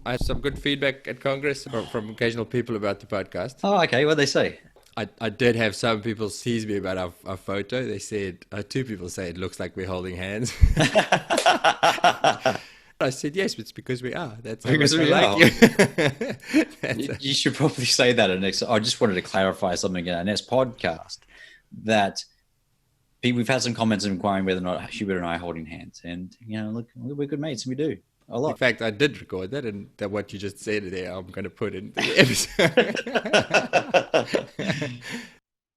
I had some good feedback at Congress from occasional people about the podcast. Oh, okay. What'd they say? I did have some people tease me about our photo. They said, two people say it looks like we're holding hands. I said, yes, it's because we are. That's how Because much I we like are. you. That's You should probably say that. I just wanted to clarify something in our next podcast that we've had some comments inquiring whether or not Hubert and I are holding hands. And, look, we're good mates and we do a In lot. fact, I did record that, and that what you just said there, I'm going to put in the episode.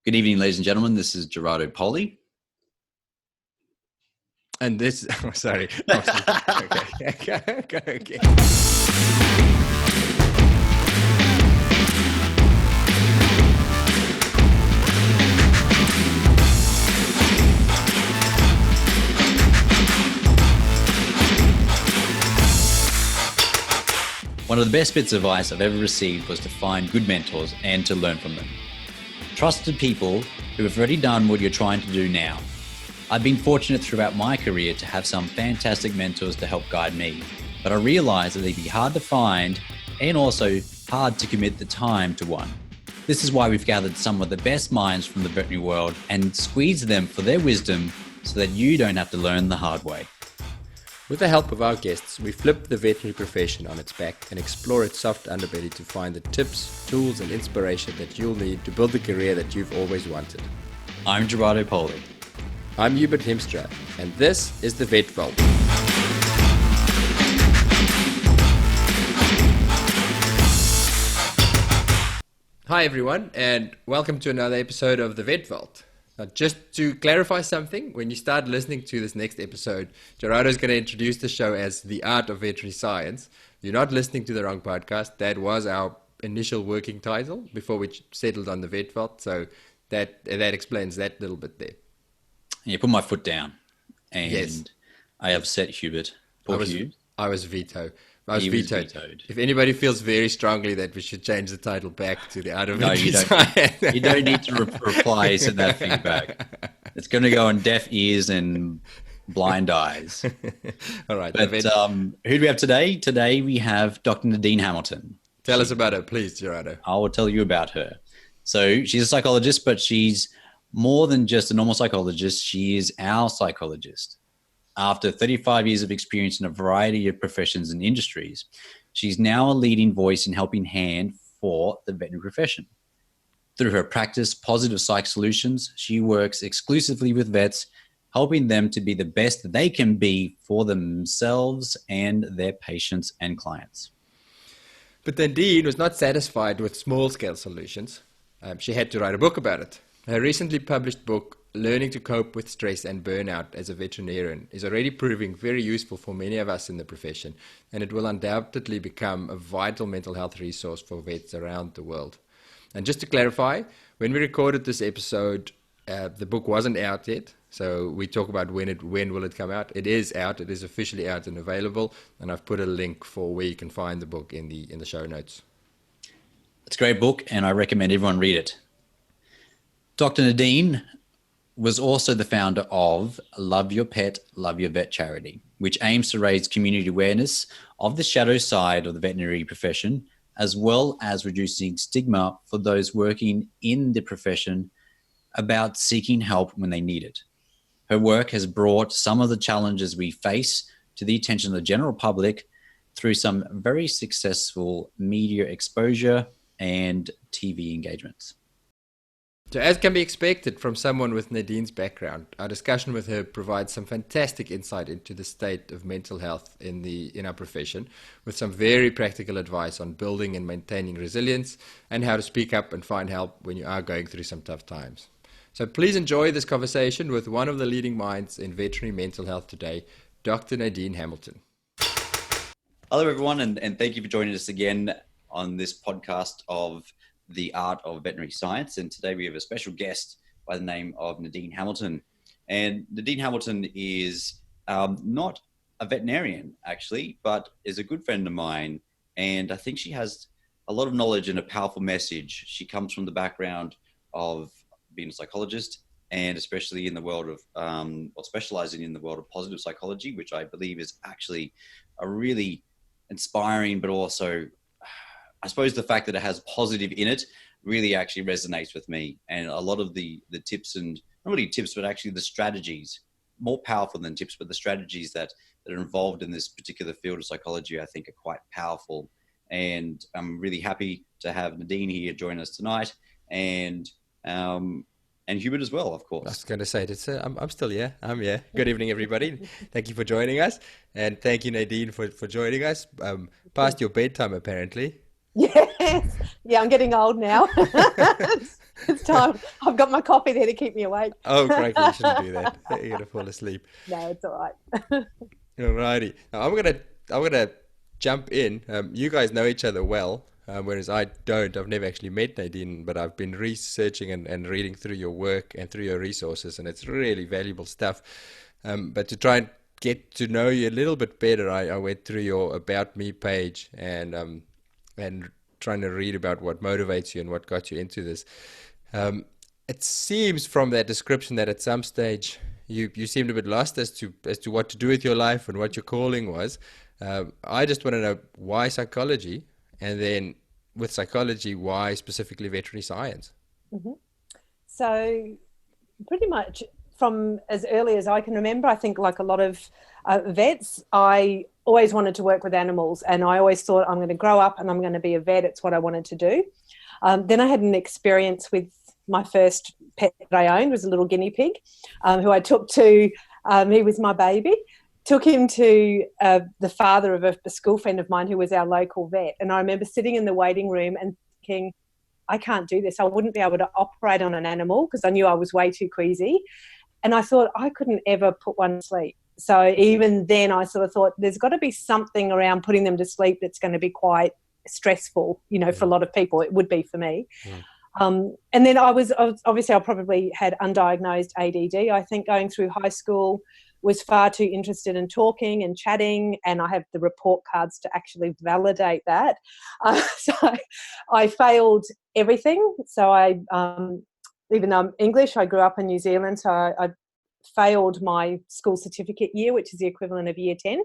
Good evening, ladies and gentlemen. This is Gerardo Poli. And this, oh, sorry. Okay. One of the best bits of advice I've ever received was to find good mentors and to learn from them. Trusted people who have already done what you're trying to do now. I've been fortunate throughout my career to have some fantastic mentors to help guide me, but I realized that they'd be hard to find and also hard to commit the time to one. This is why we've gathered some of the best minds from the veterinary world and squeezed them for their wisdom so that you don't have to learn the hard way. With the help of our guests, we flip the veterinary profession on its back and explore its soft underbelly to find the tips, tools, and inspiration that you'll need to build the career that you've always wanted. I'm Gerardo Poli. I'm Hubert Hemstra, and this is the Vet Vault. Hi everyone, and welcome to another episode of the Vet Vault. Now, just to clarify something, when you start listening to this next episode, Gerardo is going to introduce the show as The Art of Veterinary Science. You're not listening to the wrong podcast. That was our initial working title before we settled on the Vet Vault. So that explains that little bit there. You put my foot down, and Yes. I upset Hubert. Poor Hugh. I was vetoed. He was vetoed. If anybody feels very strongly that we should change the title back to The Art of No, Veterinary you don't. Science. You don't need to reply to that feedback. It's going to go on deaf ears and blind eyes. All right. But who do we have today? Today we have Dr. Nadine Hamilton. Tell us about her, please, Gerardo. I will tell you about her. So she's a psychologist, but she's more than just a normal psychologist. She is our psychologist. After 35 years of experience in a variety of professions and industries, she's now a leading voice in helping hand for the veterinary profession. Through her practice, Positive Psych Solutions, she works exclusively with vets, helping them to be the best they can be for themselves and their patients and clients. But Nadine was not satisfied with small-scale solutions. She had to write a book about it. Her recently published book, Learning to Cope with Stress and Burnout as a Veterinarian, is already proving very useful for many of us in the profession, and it will undoubtedly become a vital mental health resource for vets around the world. And just to clarify, when we recorded this episode, the book wasn't out yet, so we talk about when will it come out. It is out. It is officially out and available, and I've put a link for where you can find the book in the show notes. It's a great book, and I recommend everyone read it. Dr. Nadine was also the founder of Love Your Pet, Love Your Vet charity, which aims to raise community awareness of the shadow side of the veterinary profession, as well as reducing stigma for those working in the profession about seeking help when they need it. Her work has brought some of the challenges we face to the attention of the general public through some very successful media exposure and TV engagements. So as can be expected from someone with Nadine's background, our discussion with her provides some fantastic insight into the state of mental health in our profession, with some very practical advice on building and maintaining resilience and how to speak up and find help when you are going through some tough times. So please enjoy this conversation with one of the leading minds in veterinary mental health today, Dr. Nadine Hamilton. Hello, everyone, and thank you for joining us again on this podcast of The Art of Veterinary Science. And today we have a special guest by the name of Nadine Hamilton. And Nadine Hamilton is not a veterinarian, actually, but is a good friend of mine. And I think she has a lot of knowledge and a powerful message. She comes from the background of being a psychologist, and especially in the world of, or specializing in the world of positive psychology, which I believe is actually a really inspiring, but also, I suppose the fact that it has positive in it really actually resonates with me. And a lot of the tips, and not really tips, but actually the strategies, more powerful than tips, but the strategies that are involved in this particular field of psychology, I think are quite powerful. And I'm really happy to have Nadine here join us tonight, and Hubert as well, of course. I was going to say, I'm still here. I'm here. Good evening, everybody. Thank you for joining us. And thank you, Nadine, for joining us. Past your bedtime, apparently. Yes. Yeah, I'm getting old now. It's time. I've got my coffee there to keep me awake. Oh, frankly, you shouldn't do that. You're going to fall asleep. No, it's all right. All righty. Now, I'm gonna jump in. You guys know each other well, whereas I don't. I've never actually met Nadine, but I've been researching and reading through your work and through your resources, and it's really valuable stuff. But to try and get to know you a little bit better, I went through your About Me page and trying to read about what motivates you and what got you into this. It seems from that description that at some stage you seemed a bit lost as to what to do with your life and what your calling was. I just want to know why psychology, and then with psychology, why specifically veterinary science? Mm-hmm. So pretty much from as early as I can remember, I think like a lot of vets, I always wanted to work with animals, and I always thought I'm going to grow up and I'm going to be a vet. It's what I wanted to do. Then I had an experience with my first pet that I owned, was a little guinea pig, who I took to, he was my baby, took him to the father of a school friend of mine who was our local vet. And I remember sitting in the waiting room and thinking, I can't do this. I wouldn't be able to operate on an animal because I knew I was way too queasy. And I thought I couldn't ever put one to sleep. So even then I sort of thought there's got to be something around putting them to sleep that's going to be quite stressful, for a lot of people. It would be for me. And then I was obviously, I probably had undiagnosed ADD. I think going through high school was far too interested in talking and chatting, and I have the report cards to actually validate that. So I failed everything. So I, even though I'm English, I grew up in New Zealand, so I failed my school certificate year, which is the equivalent of year 10.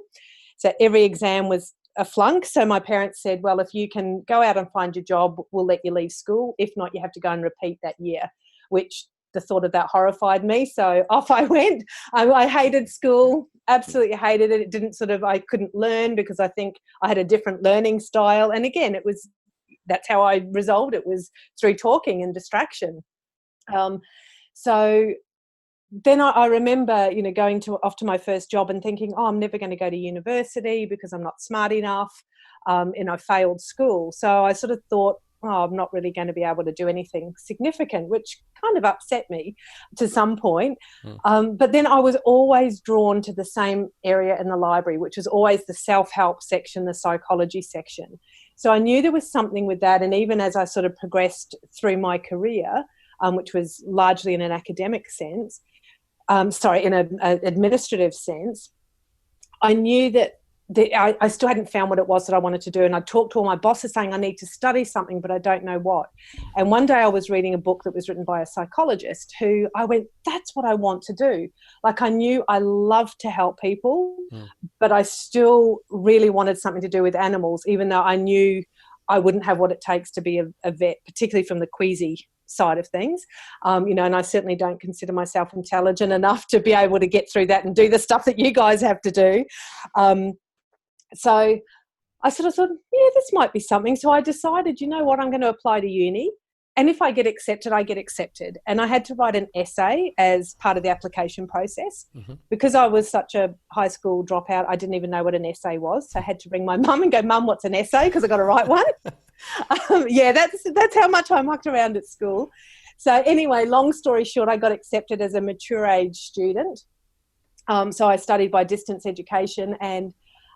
So every exam was a flunk. So my parents said, well, if you can go out and find your job, we'll let you leave school. If not, you have to go and repeat that year, which the thought of that horrified me. So off I went. I hated school, absolutely hated it. It didn't I couldn't learn because I think I had a different learning style. And again, that's how I resolved it, was through talking and distraction. So then I remember, going off to my first job and thinking, I'm never going to go to university because I'm not smart enough, and I failed school. So I sort of thought, I'm not really going to be able to do anything significant, which kind of upset me to some point. But then I was always drawn to the same area in the library, which was always the self-help section, the psychology section. So I knew there was something with that. And even as I sort of progressed through my career, which was largely in an academic sense, in an administrative sense, I knew that I still hadn't found what it was that I wanted to do. And I talked to all my bosses saying I need to study something, but I don't know what. And one day I was reading a book that was written by a psychologist who I went, that's what I want to do. Like I knew I loved to help people, but I still really wanted something to do with animals, even though I knew I wouldn't have what it takes to be a vet, particularly from the queasy side of things, and I certainly don't consider myself intelligent enough to be able to get through that and do the stuff that you guys have to do. So I sort of thought, yeah, this might be something. So I decided, you know what, I'm going to apply to uni. And if I get accepted, I get accepted. And I had to write an essay as part of the application process. Because I was such a high school dropout, I didn't even know what an essay was. So I had to ring my mum and go, Mum, what's an essay? Because I got to write one. That's how much I mucked around at school. So anyway, long story short, I got accepted as a mature age student. So I studied by distance education, and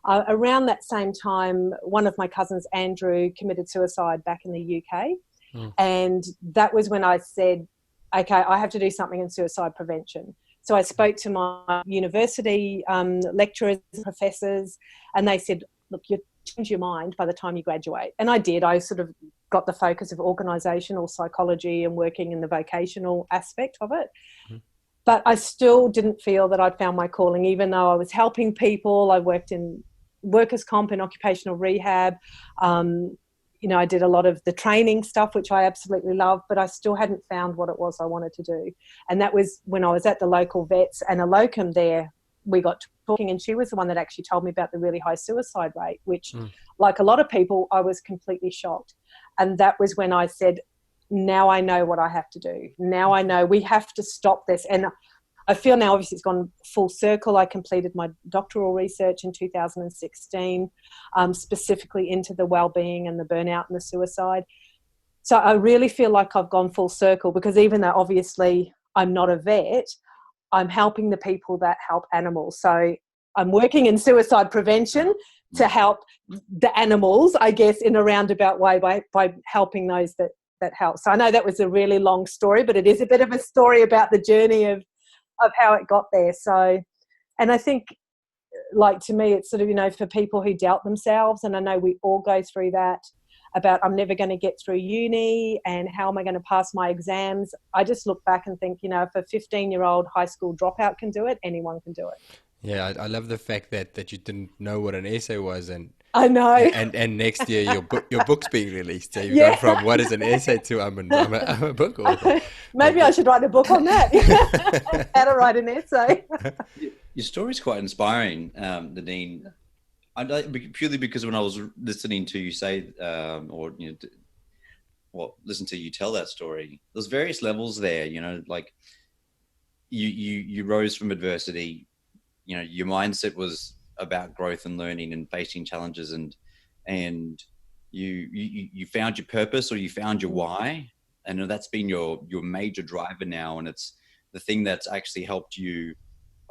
around that same time, one of my cousins, Andrew, committed suicide back in the UK. And that was when I said, okay, I have to do something in suicide prevention. So I spoke to my university lecturers, professors, and they said, look, you change your mind by the time you graduate. And I did. I sort of got the focus of organisational psychology and working in the vocational aspect of it. But I still didn't feel that I'd found my calling, even though I was helping people. I worked in workers' comp and occupational rehab. I did a lot of the training stuff, which I absolutely love, but I still hadn't found what it was I wanted to do. And that was when I was at the local vets, and a locum there, we got talking, and she was the one that actually told me about the really high suicide rate, which, like a lot of people, I was completely shocked. And that was when I said, now I know what I have to do. Now I know we have to stop this. And I feel now, obviously, it's gone full circle. I completed my doctoral research in 2016, specifically into the well-being and the burnout and the suicide. So I really feel like I've gone full circle, because even though obviously I'm not a vet, I'm helping the people that help animals. So I'm working in suicide prevention to help the animals, I guess, in a roundabout way by helping those that help. So I know that was a really long story, but it is a bit of a story about the journey of how it got there. So, and I think, like, to me, it's sort of, for people who doubt themselves, and I know we all go through that, about I'm never going to get through uni and how am I going to pass my exams. I just look back and think, if a 15-year-old high school dropout can do it, anyone can do it. Yeah, I love the fact that you didn't know what an essay was, and I know. And next year your book's being released. So you've gone from what is an essay to I'm a book author. Maybe I should write a book on that. How to write an essay. Your story's quite inspiring, Nadine. Purely because when I was listening to you say, listen to you tell that story, there's various levels there. Like you rose from adversity. Your mindset was about growth and learning and facing challenges, and you found your purpose, or you found your why, and that's been your major driver now, and it's the thing that's actually helped you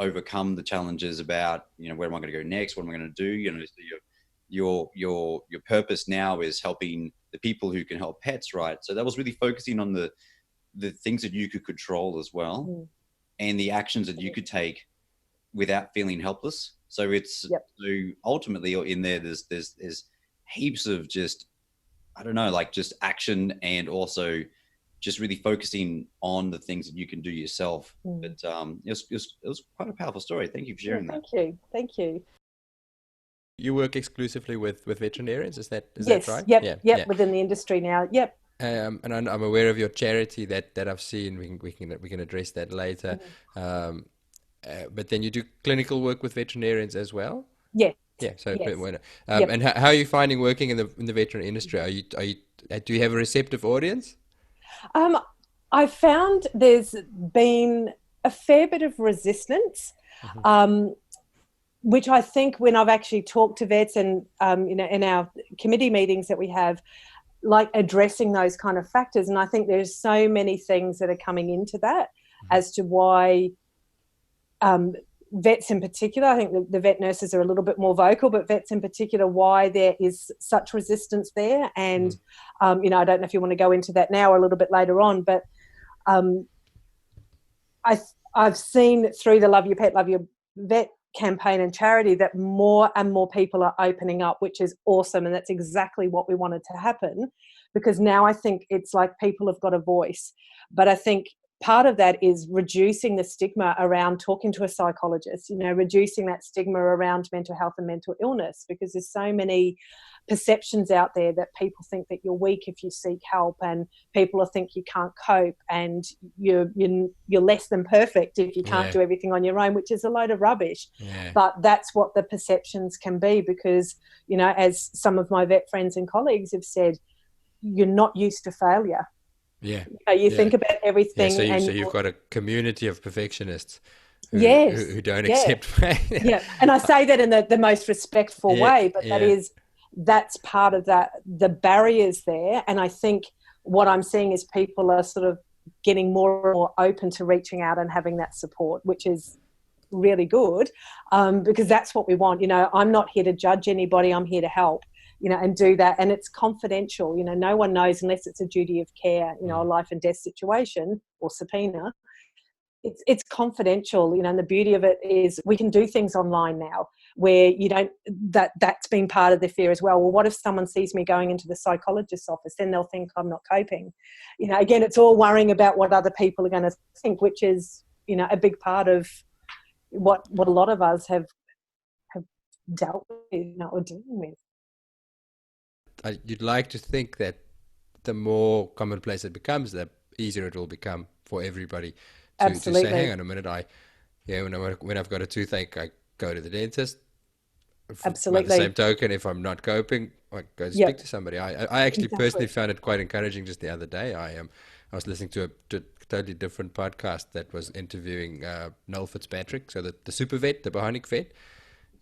overcome the challenges about where am I going to go next, what am I going to do. So your purpose now is helping the people who can help pets, right? So that was really focusing on the things that you could control as well, and the actions that you could take without feeling helpless. So it's so ultimately in there, there's heaps of just, I don't know, like just action, and also just really focusing on the things that you can do yourself. But it was quite a powerful story. Thank you for sharing that. Thank you. You work exclusively with veterinarians, is that right? Yep. Within the industry now. Yep. And I'm aware of your charity that I've seen. We can address that later. But then you do clinical work with veterinarians as well? Yes. Yeah. So, yes. And how are you finding working in the veterinary industry? Do you have a receptive audience? I found there's been a fair bit of resistance, which I think when I've actually talked to vets and in our committee meetings that we have, like addressing those kind of factors, and I think there's so many things that are coming into that as to why. Vets in particular, I think the vet nurses are a little bit more vocal, but vets in particular, why there is such resistance there. And, I don't know if you want to go into that now or a little bit later on, but I've seen through the Love Your Pet, Love Your Vet campaign and charity that more and more people are opening up, which is awesome. And that's exactly what we wanted to happen, because now I think it's like people have got a voice. But I think part of that is reducing the stigma around talking to a psychologist, reducing that stigma around mental health and mental illness, because there's so many perceptions out there that people think that you're weak if you seek help, and people think you can't cope, and you're less than perfect if you can't do everything on your own, which is a load of rubbish. But that's what the perceptions can be, because as some of my vet friends and colleagues have said, you're not used to failure. You think about everything. So you've got a community of perfectionists who don't accept failure. And I say that in the most respectful way, but that's part of that, the barriers there. And I think what I'm seeing is people are sort of getting more and more open to reaching out and having that support, which is really good, because that's what we want. I'm not here to judge anybody. I'm here to help. And do that. And it's confidential. No one knows unless it's a duty of care, a life and death situation or subpoena. It's confidential, and the beauty of it is we can do things online now where you don't, that's been part of the fear as well. Well, what if someone sees me going into the psychologist's office? Then they'll think I'm not coping. Again, it's all worrying about what other people are going to think, which is, a big part of what a lot of us have dealt with, or dealing with. You'd like to think that the more commonplace it becomes, the easier it will become for everybody to say, hang on a minute, when I've got a toothache, I go to the dentist. Absolutely. By the same token, if I'm not coping, I go to speak to somebody. I actually personally found it quite encouraging just the other day. I was listening to a totally different podcast that was interviewing Noel Fitzpatrick, so the super vet, the bionic vet.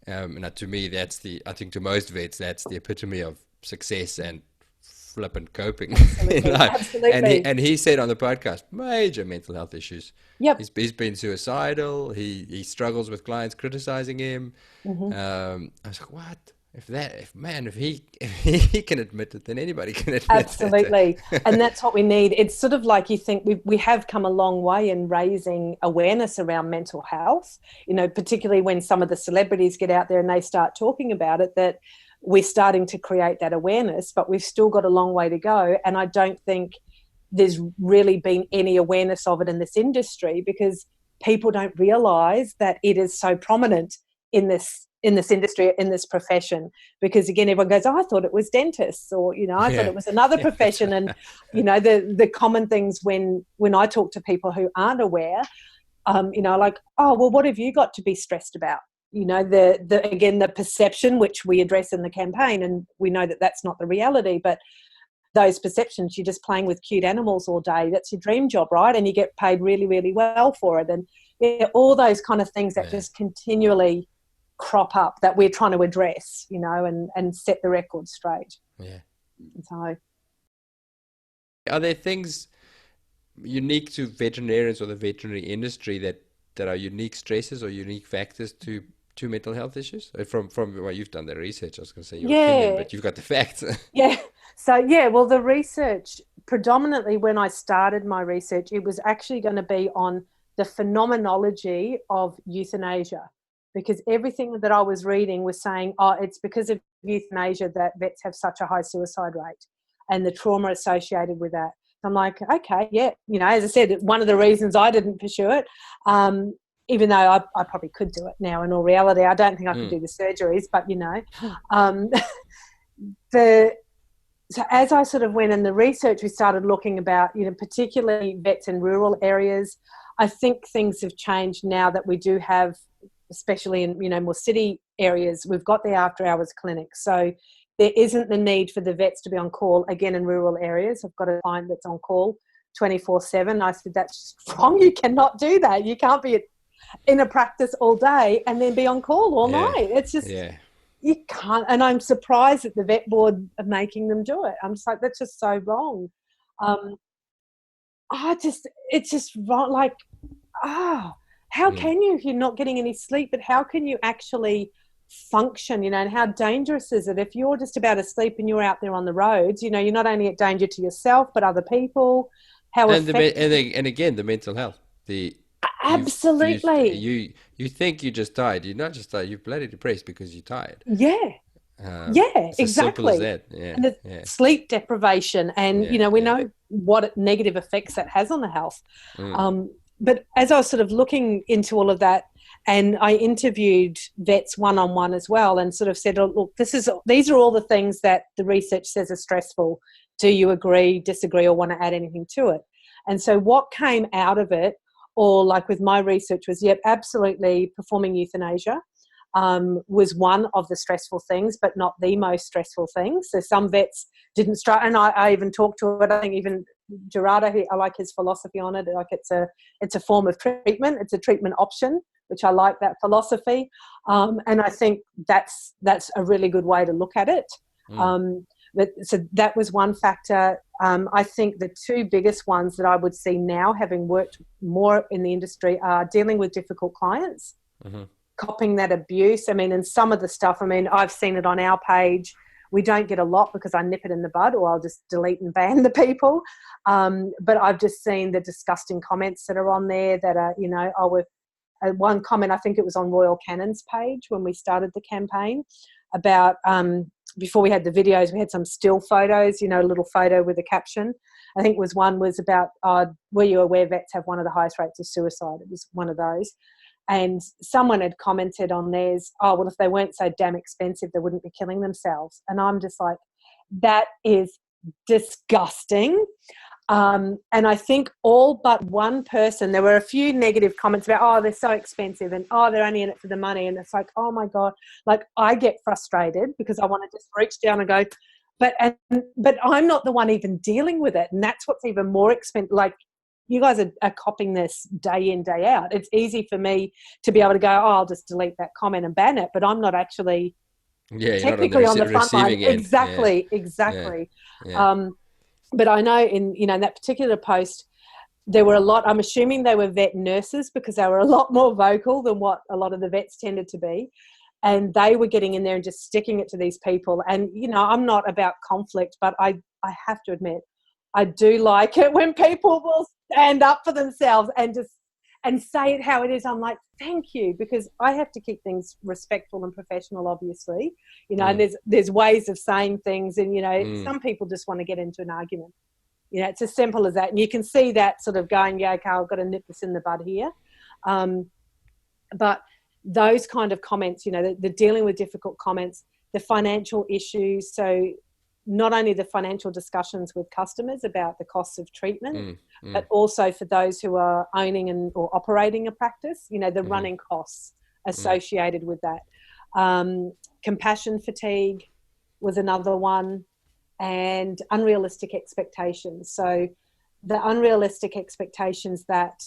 And to me, I think to most vets, that's the epitome of success and flippant coping in life. Absolutely. And he said on the podcast, major mental health issues. Yep. He's been suicidal. He struggles with clients criticizing him. I was like, what? If he can admit it, then anybody can admit it. Absolutely. And that's what we need. It's sort of like, you think we have come a long way in raising awareness around mental health, particularly when some of the celebrities get out there and they start talking about it, that we're starting to create that awareness, but we've still got a long way to go. And I don't think there's really been any awareness of it in this industry, because people don't realize that it is so prominent in this industry, in this profession. Because again, everyone goes, I thought it was dentists, or I thought it was another profession. And the common things when I talk to people who aren't aware, like, oh well, what have you got to be stressed about? The perception, which we address in the campaign, and we know that that's not the reality, but those perceptions, you're just playing with cute animals all day, that's your dream job, right? And you get paid really, really well for it. And all those kind of things that just continually crop up that we're trying to address, and set the record straight. Yeah. So, are there things unique to veterinarians or the veterinary industry that are unique stresses or unique factors to mental health issues? From you've done the research, I was going to say your opinion, but you've got the facts. Yeah. So, well, the research, predominantly when I started my research, it was actually going to be on the phenomenology of euthanasia, because everything that I was reading was saying, it's because of euthanasia that vets have such a high suicide rate and the trauma associated with that. I'm like, okay, yeah. As I said, one of the reasons I didn't pursue it, even though I probably could do it now, in all reality, I don't think I could do the surgeries, but, so as I sort of went in the research, we started looking about, particularly vets in rural areas. I think things have changed now that we do have, especially in, more city areas, we've got the after hours clinics. So there isn't the need for the vets to be on call, again, in rural areas. I've got a client that's on call 24/7. I said, that's just wrong. You cannot do that. You can't be in a practice all day and then be on call all night. It's just, you can't. And I'm surprised that the vet board are making them do it. I'm just like, that's just so wrong. It's just wrong. Like, how can you, if you're not getting any sleep, but how can you actually function, and how dangerous is it if you're just about asleep and you're out there on the roads? You're not only at danger to yourself but other people. And again, the mental health. Absolutely. You think you just died. You're not just tired. You're bloody depressed because you're tired. It's exactly. As simple as that. And the sleep deprivation, and we know what negative effects that has on the health. But as I was sort of looking into all of that, and I interviewed vets one-on-one as well, and sort of said, look, these are all the things that the research says are stressful. Do you agree, disagree, or want to add anything to it? And so what came out of it, or like with my research, was, absolutely, performing euthanasia was one of the stressful things, but not the most stressful thing. So some vets didn't struggle, and I even talked to it. I think even Gerardo, I like his philosophy on it. Like it's a form of treatment. It's a treatment option, which I like that philosophy. And I think that's a really good way to look at it. So that was one factor. I think the two biggest ones that I would see now, having worked more in the industry, are dealing with difficult clients, copying that abuse. And some of the stuff, I've seen it on our page. We don't get a lot because I nip it in the bud, or I'll just delete and ban the people. But I've just seen the disgusting comments that are on there that are, one comment, I think it was on Royal Cannon's page when we started the campaign, about before we had the videos, we had some still photos, a little photo with a caption. I think one was about, were you aware vets have one of the highest rates of suicide? It was one of those. And someone had commented on theirs, oh, well, if they weren't so damn expensive, they wouldn't be killing themselves. And I'm just like, that is disgusting. And I think all but one person, there were a few negative comments about, oh, they're so expensive, and oh, they're only in it for the money. And it's like, oh my God, like I get frustrated because I want to just reach down and go, but I'm not the one even dealing with it. And that's what's even more expensive. Like, you guys are copying this day in, day out. It's easy for me to be able to go, oh, I'll just delete that comment and ban it, but I'm not actually technically on the front line. End. Exactly. Yeah. But I know in that particular post, there were a lot, I'm assuming they were vet nurses, because they were a lot more vocal than what a lot of the vets tended to be. And they were getting in there and just sticking it to these people. And, I'm not about conflict, but I have to admit, I do like it when people will stand up for themselves and say it how it is. I'm like, thank you, because I have to keep things respectful and professional, obviously, and there's ways of saying things, and, some people just want to get into an argument. It's as simple as that. And you can see that sort of going, yeah, okay, I've got to nip this in the bud here. But those kind of comments, the dealing with difficult comments, the financial issues. So not only the financial discussions with customers about the costs of treatment, but also for those who are owning or operating a practice, the running costs associated with that. Compassion fatigue was another one, and unrealistic expectations. So the unrealistic expectations that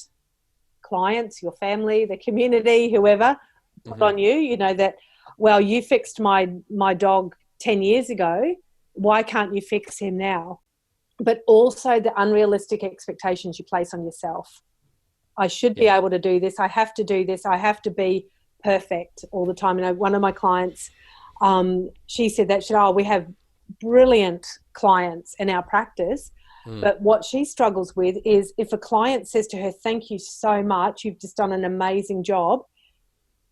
clients, your family, the community, whoever put on you, that, well, you fixed my dog 10 years ago, why can't you fix him now? But also the unrealistic expectations you place on yourself. I should be able to do this. I have to do this. I have to be perfect all the time. One of my clients, she said that, we have brilliant clients in our practice, but what she struggles with is if a client says to her, thank you so much, you've just done an amazing job,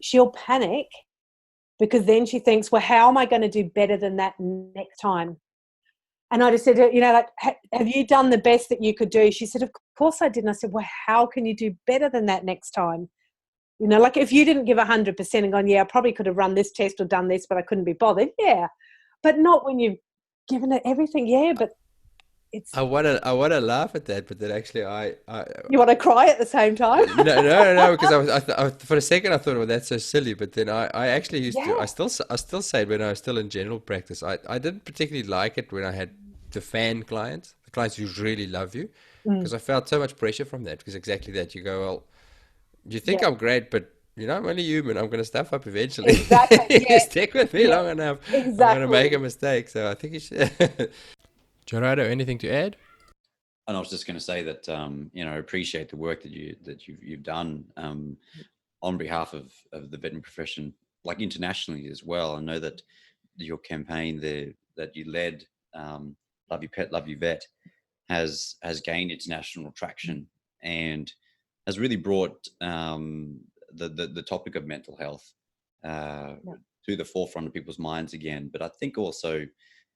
she'll panic, because then she thinks, well, how am I going to do better than that next time? And I just said, like, have you done the best that you could do? She said, of course I did. And I said, well, how can you do better than that next time? Like if you didn't give 100% and gone, yeah, I probably could have run this test or done this, but I couldn't be bothered. Yeah. But not when you've given it everything. Yeah. But it's, I wanna laugh at that, but then actually I you want to cry at the same time. no, because I for a second I thought, well, that's so silly, but then I actually used to, I still say it when I was still in general practice. I didn't particularly like it when I had the fan clients, the clients who really love you, because I felt so much pressure from that, because exactly that, you go, well, you think I'm great, but I'm only human. I'm going to stuff up eventually. Exactly. You stick with me long enough, exactly. I'm going to make a mistake. So I think you should. Gerardo, anything to add? And I was just going to say that I appreciate the work that you've done on behalf of the veterinary profession, like internationally as well. I know that your campaign there that you led, Love Your Pet, Love Your Vet, has gained international traction and has really brought the topic of mental health to the forefront of people's minds again. But I think also,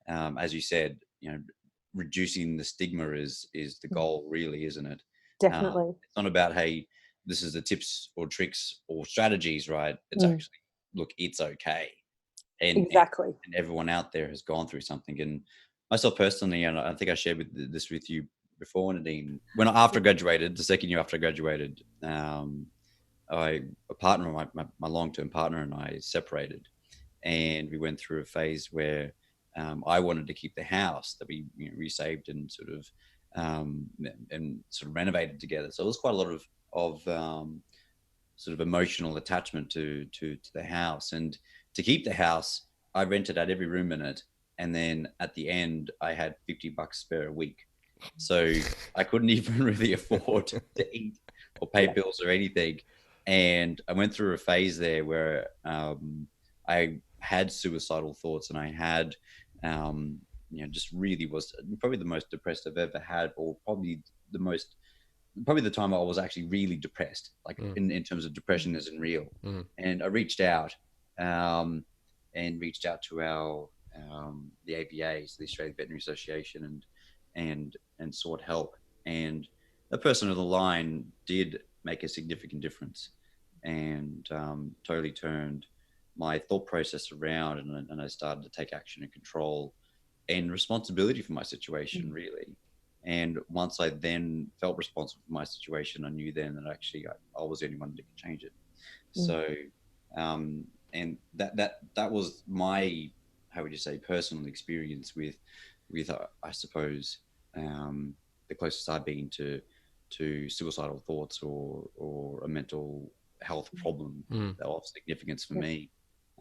as you said, reducing the stigma is the goal, really, isn't it? Definitely. It's not about, hey, this is the tips or tricks or strategies, right? It's actually, look, it's okay. And everyone out there has gone through something. And myself personally, and I think I shared this with you before, Nadine, when after I graduated, the second year after I graduated, my long-term partner and I separated, and we went through a phase where I wanted to keep the house that we resaved and sort of renovated together. So it was quite a lot of sort of emotional attachment to the house. And to keep the house, I rented out every room in it. And then at the end, I had $50 spare a week. So I couldn't even really afford to eat or pay bills or anything. And I went through a phase there where I had suicidal thoughts, and I had just really was probably the most depressed I've ever had, or probably the time I was actually really depressed, like in terms of depression isn't real. And I reached out to our the AVA, so the Australian Veterinary Association, and sought help. And the person on the line did make a significant difference. and totally turned my thought process around, and I started to take action and control and responsibility for my situation, really. And once I then felt responsible for my situation, I knew then that actually I was the only one that could change it. So, and that was my, how would you say, personal experience with I suppose, the closest I've been to suicidal thoughts or a mental health problem of significance for me.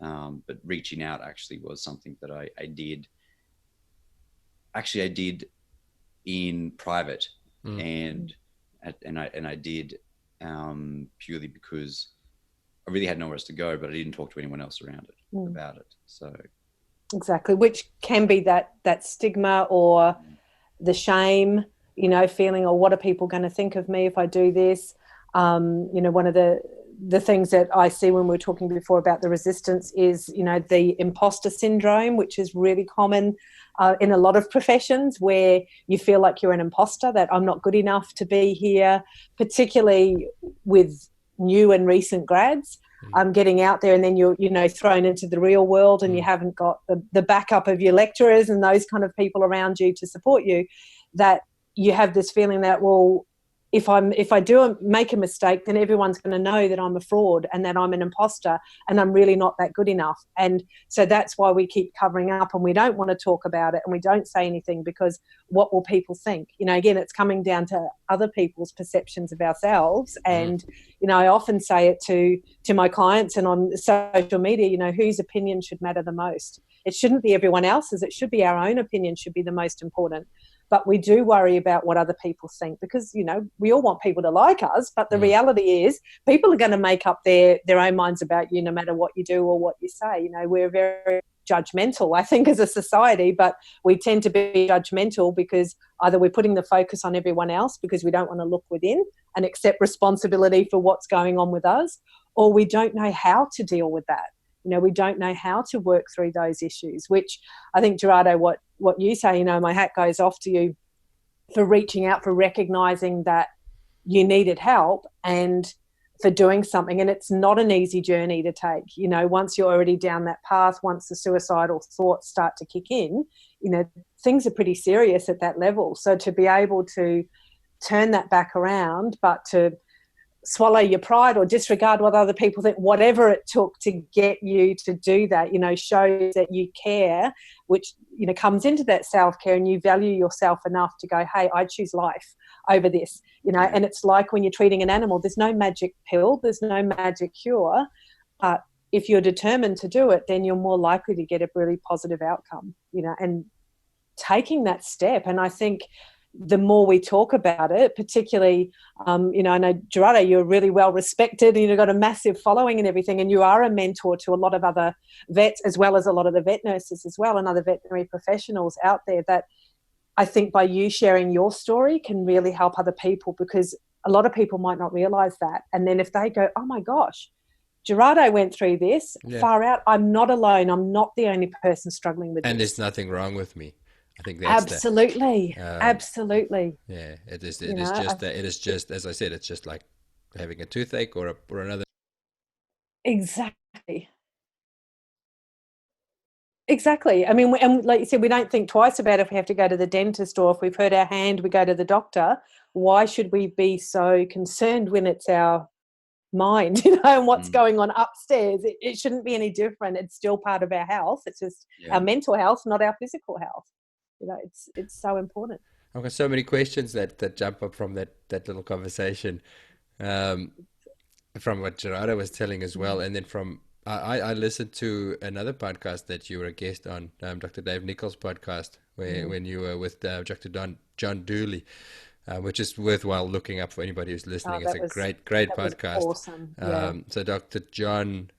But reaching out actually was something that I did. Actually, I did in private, and I did purely because I really had nowhere else to go, but I didn't talk to anyone else around it about it. So exactly, which can be that stigma or the shame, feeling, or what are people going to think of me if I do this? One of the things that I see when we were talking before about the resistance is, the imposter syndrome, which is really common in a lot of professions, where you feel like you're an imposter, that I'm not good enough to be here, particularly with new and recent grads. Getting out there, and then you're thrown into the real world, and you haven't got the backup of your lecturers and those kind of people around you to support you, that you have this feeling that, well, if I make a mistake, then everyone's going to know that I'm a fraud and that I'm an imposter and I'm really not that good enough. And so that's why we keep covering up, and we don't want to talk about it, and we don't say anything, because what will people think? Again, it's coming down to other people's perceptions of ourselves. And, I often say it to my clients and on social media, whose opinion should matter the most? It shouldn't be everyone else's. It should be our own opinion should be the most important. But we do worry about what other people think, because, we all want people to like us. But the reality is people are going to make up their own minds about you no matter what you do or what you say. We're very judgmental, I think, as a society, but we tend to be judgmental because either we're putting the focus on everyone else because we don't want to look within and accept responsibility for what's going on with us, or we don't know how to deal with that. We don't know how to work through those issues, which I think, Gerardo, what you say, my hat goes off to you for reaching out, for recognising that you needed help and for doing something. And it's not an easy journey to take. Once you're already down that path, once the suicidal thoughts start to kick in, things are pretty serious at that level. So to be able to turn that back around, but to swallow your pride or disregard what other people think, whatever it took to get you to do that, shows that you care, which, comes into that self-care, and you value yourself enough to go, hey, I choose life over this, and it's like when you're treating an animal, there's no magic pill, there's no magic cure, but if you're determined to do it, then you're more likely to get a really positive outcome, and taking that step. And I think the more we talk about it, particularly, I know, Gerardo, you're really well respected and you've got a massive following and everything, and you are a mentor to a lot of other vets, as well as a lot of the vet nurses as well, and other veterinary professionals out there, that I think by you sharing your story can really help other people, because a lot of people might not realise that. And then if they go, oh my gosh, Gerardo went through this, far out, I'm not alone, I'm not the only person struggling with this. And there's nothing wrong with me. I think that's absolutely. Yeah, it is just as I said, it's just like having a toothache or another. Exactly. I mean, and like you said, we don't think twice about if we have to go to the dentist, or if we've hurt our hand, we go to the doctor. Why should we be so concerned when it's our mind, and what's going on upstairs? It shouldn't be any different. It's still part of our health. It's just our mental health, not our physical health. It's so important. I've got so many questions that jump up from that little conversation, from what Gerardo was telling as well, and then from I listened to another podcast that you were a guest on, Dr. Dave Nichols' podcast, when you were with Dr. John Dooley, which is worthwhile looking up for anybody who's listening. It's a great podcast. Awesome. Yeah. So Dr. John,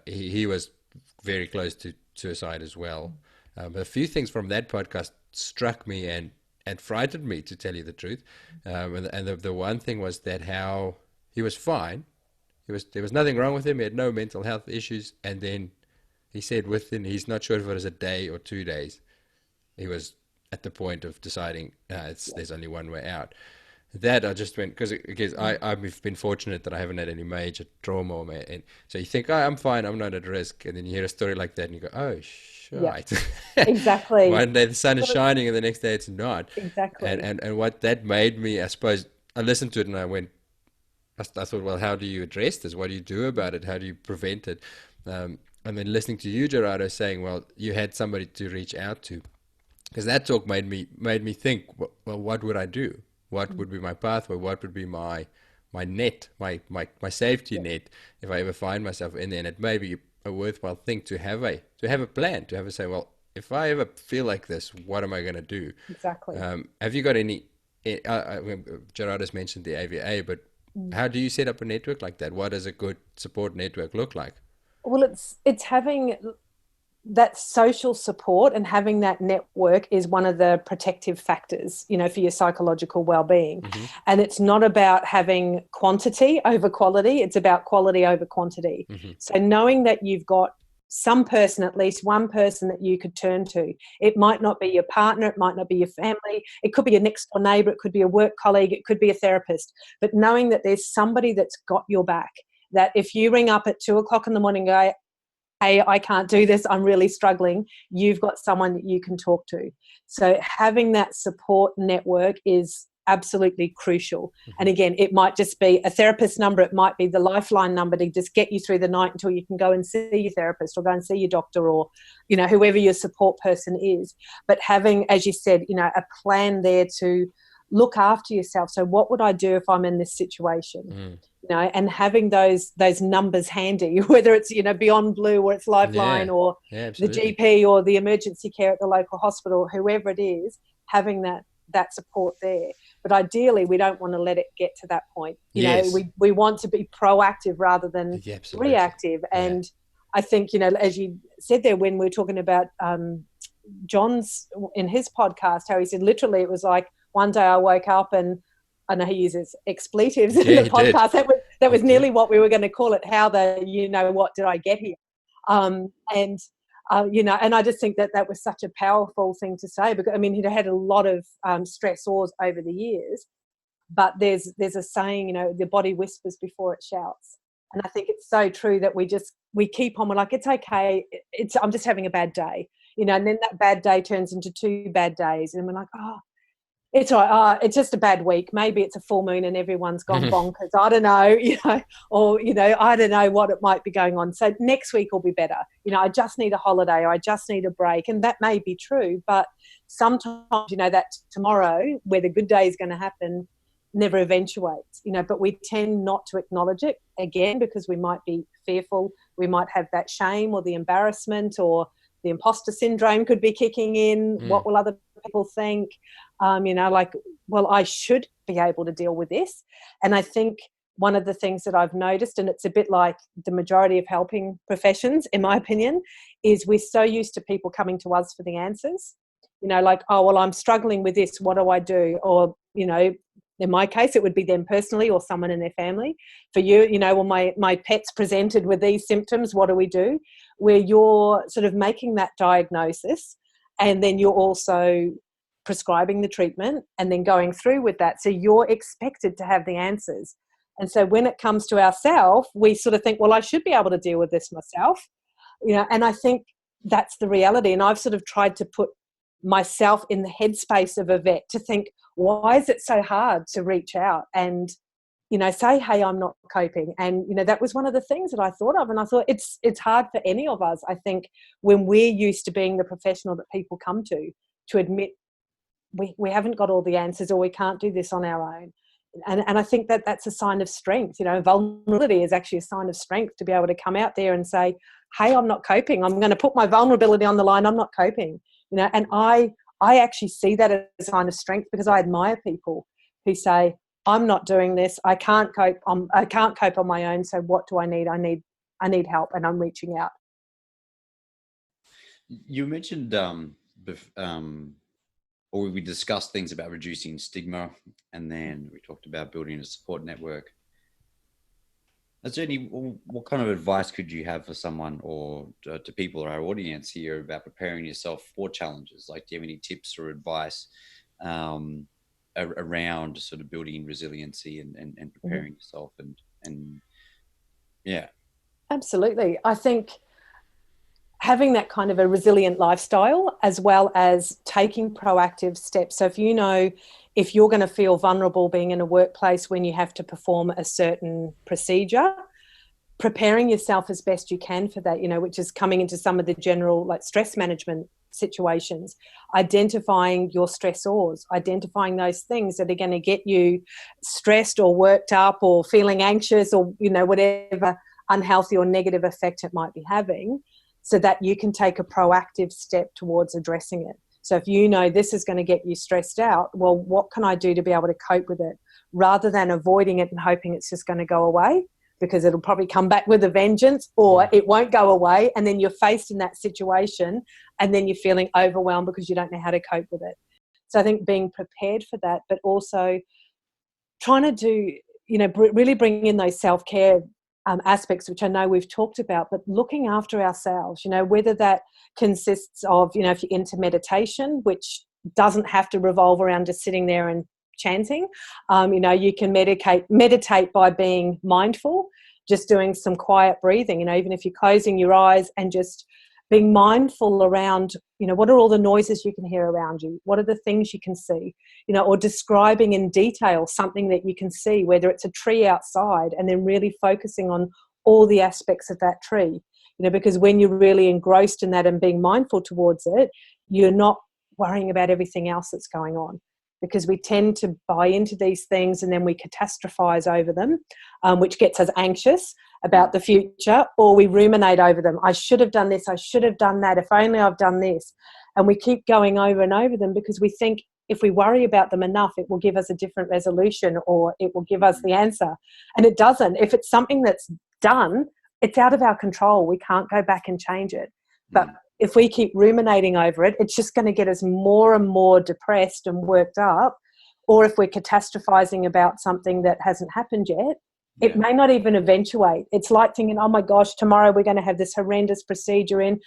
he was very close to suicide as well. A few things from that podcast struck me and frightened me, to tell you the truth. And the one thing was that how he was fine. There was nothing wrong with him. He had no mental health issues. And then he said he's not sure if it was a day or 2 days, he was at the point of deciding there's only one way out. that I just went, because I've been fortunate that I haven't had any major trauma and so you think, oh, I'm fine, I'm not at risk, and then you hear a story like that and you go, oh Yeah, shite. exactly. One day the sun is shining and the next day it's not. Exactly. And what that made me, I suppose, I listened to it and I thought, well, how do you address this? What do you do about it? How do you prevent it? And then listening to you, Gerardo, saying, well, you had somebody to reach out to, because that talk made me think, well, what would I do? What would be my pathway? What would be my net, my safety net if I ever find myself in there? And it may be a worthwhile thing to have a plan, to have a say, well, if I ever feel like this, what am I going to do? Exactly. Have you got any? Gerardo's mentioned the AVA, but how do you set up a network like that? What does a good support network look like? Well, it's having that social support, and having that network is one of the protective factors, for your psychological well-being. Mm-hmm. And it's not about having quantity over quality, it's about quality over quantity. Mm-hmm. So knowing that you've got some person, at least one person that you could turn to. It might not be your partner, it might not be your family, it could be your next door neighbor, it could be a work colleague, it could be a therapist, but knowing that there's somebody that's got your back, that if you ring up at 2:00 in the morning and go, hey, I can't do this, I'm really struggling, you've got someone that you can talk to. So having that support network is absolutely crucial. Mm-hmm. And again, it might just be a therapist number, it might be the lifeline number to just get you through the night until you can go and see your therapist or go and see your doctor, or whoever your support person is. But having, as you said, a plan there to look after yourself. So what would I do if I'm in this situation? And having those numbers handy, whether it's Beyond Blue or it's Lifeline or the GP or the emergency care at the local hospital, whoever it is, having that support there. But ideally, we don't want to let it get to that point. We want to be proactive rather than reactive. And I think, as you said there, when we were talking about John's in his podcast, how he said literally it was like one day I woke up and I know he uses expletives in the podcast. That was nearly what we were going to call it. How what did I get here? And I just think that was such a powerful thing to say, because he'd had a lot of stressors over the years, but there's a saying, the body whispers before it shouts. And I think it's so true that we keep on, we're like, it's okay. I'm just having a bad day, and then that bad day turns into 2 bad days. And we're like, oh, it's all right. It's just a bad week. Maybe it's a full moon and everyone's gone bonkers. I don't know, or, I don't know what it might be going on. So next week will be better. I just need a holiday, or I just need a break. And that may be true, but sometimes, that tomorrow where the good day is going to happen never eventuates, but we tend not to acknowledge it, again, because we might be fearful. We might have that shame or the embarrassment, or the imposter syndrome could be kicking in. What will other people think? Well, I should be able to deal with this. And I think one of the things that I've noticed, and it's a bit like the majority of helping professions, in my opinion, is we're so used to people coming to us for the answers. Oh, well, I'm struggling with this. What do I do? Or, in my case, it would be them personally or someone in their family. For you, well, my pet's presented with these symptoms. What do we do? Where you're sort of making that diagnosis, and then you're also prescribing the treatment and then going through with that. So you're expected to have the answers. And so when it comes to ourselves, we sort of think, well, I should be able to deal with this myself. And I think that's the reality. And I've sort of tried to put myself in the headspace of a vet to think, why is it so hard to reach out and say, hey, I'm not coping? And that was one of the things that I thought of, and I thought it's hard for any of us, I think, when we're used to being the professional that people come to admit we haven't got all the answers, or we can't do this on our own. And I think that's a sign of strength. Vulnerability is actually a sign of strength, to be able to come out there and say, hey, I'm not coping, I'm going to put my vulnerability on the line, I'm not coping. And I actually see that as a sign of strength, because I admire people who say, I'm not doing this, I can't cope on my own, so what do I need? I need help, and I'm reaching out. You mentioned or we discussed things about reducing stigma, and then we talked about building a support network. Is there what kind of advice could you have for someone, or to people or our audience here, about preparing yourself for challenges? Like, do you have any tips or advice around sort of building resiliency and preparing yourself and yeah. Absolutely. I think having that kind of a resilient lifestyle, as well as taking proactive steps. So if you know, if you're going to feel vulnerable being in a workplace when you have to perform a certain procedure, preparing yourself as best you can for that, which is coming into some of the general like stress management situations, identifying your stressors, identifying those things that are going to get you stressed or worked up or feeling anxious or, whatever unhealthy or negative effect it might be having, so that you can take a proactive step towards addressing it. So if you know this is going to get you stressed out, well, what can I do to be able to cope with it, rather than avoiding it and hoping it's just going to go away, because it'll probably come back with a vengeance, or it won't go away, and then you're faced in that situation and then you're feeling overwhelmed because you don't know how to cope with it. So I think being prepared for that, but also trying to do, really bring in those self-care aspects, which I know we've talked about, but looking after ourselves, whether that consists of, if you're into meditation, which doesn't have to revolve around just sitting there and chanting. You can meditate by being mindful, just doing some quiet breathing, even if you're closing your eyes and just being mindful around, what are all the noises you can hear around you? What are the things you can see? Or describing in detail something that you can see, whether it's a tree outside, and then really focusing on all the aspects of that tree, because when you're really engrossed in that and being mindful towards it, you're not worrying about everything else that's going on. Because we tend to buy into these things and then we catastrophize over them, which gets us anxious about the future, or we ruminate over them. I should have done this, I should have done that, if only I've done this. And we keep going over and over them because we think if we worry about them enough, it will give us a different resolution, or it will give us the answer. And it doesn't. If it's something that's done, it's out of our control. We can't go back and change it. But if we keep ruminating over it, it's just going to get us more and more depressed and worked up. Or if we're catastrophizing about something that hasn't happened yet, it may not even eventuate. It's like thinking, oh my gosh, tomorrow we're going to have this horrendous procedure in,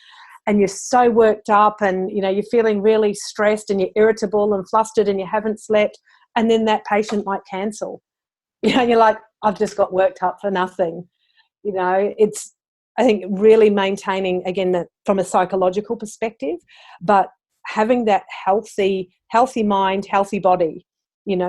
and you're so worked up and, you're feeling really stressed and you're irritable and flustered and you haven't slept. And then that patient might cancel. You're like, I've just got worked up for nothing. It's, I think, really maintaining, again, that from a psychological perspective, but having that healthy mind, healthy body,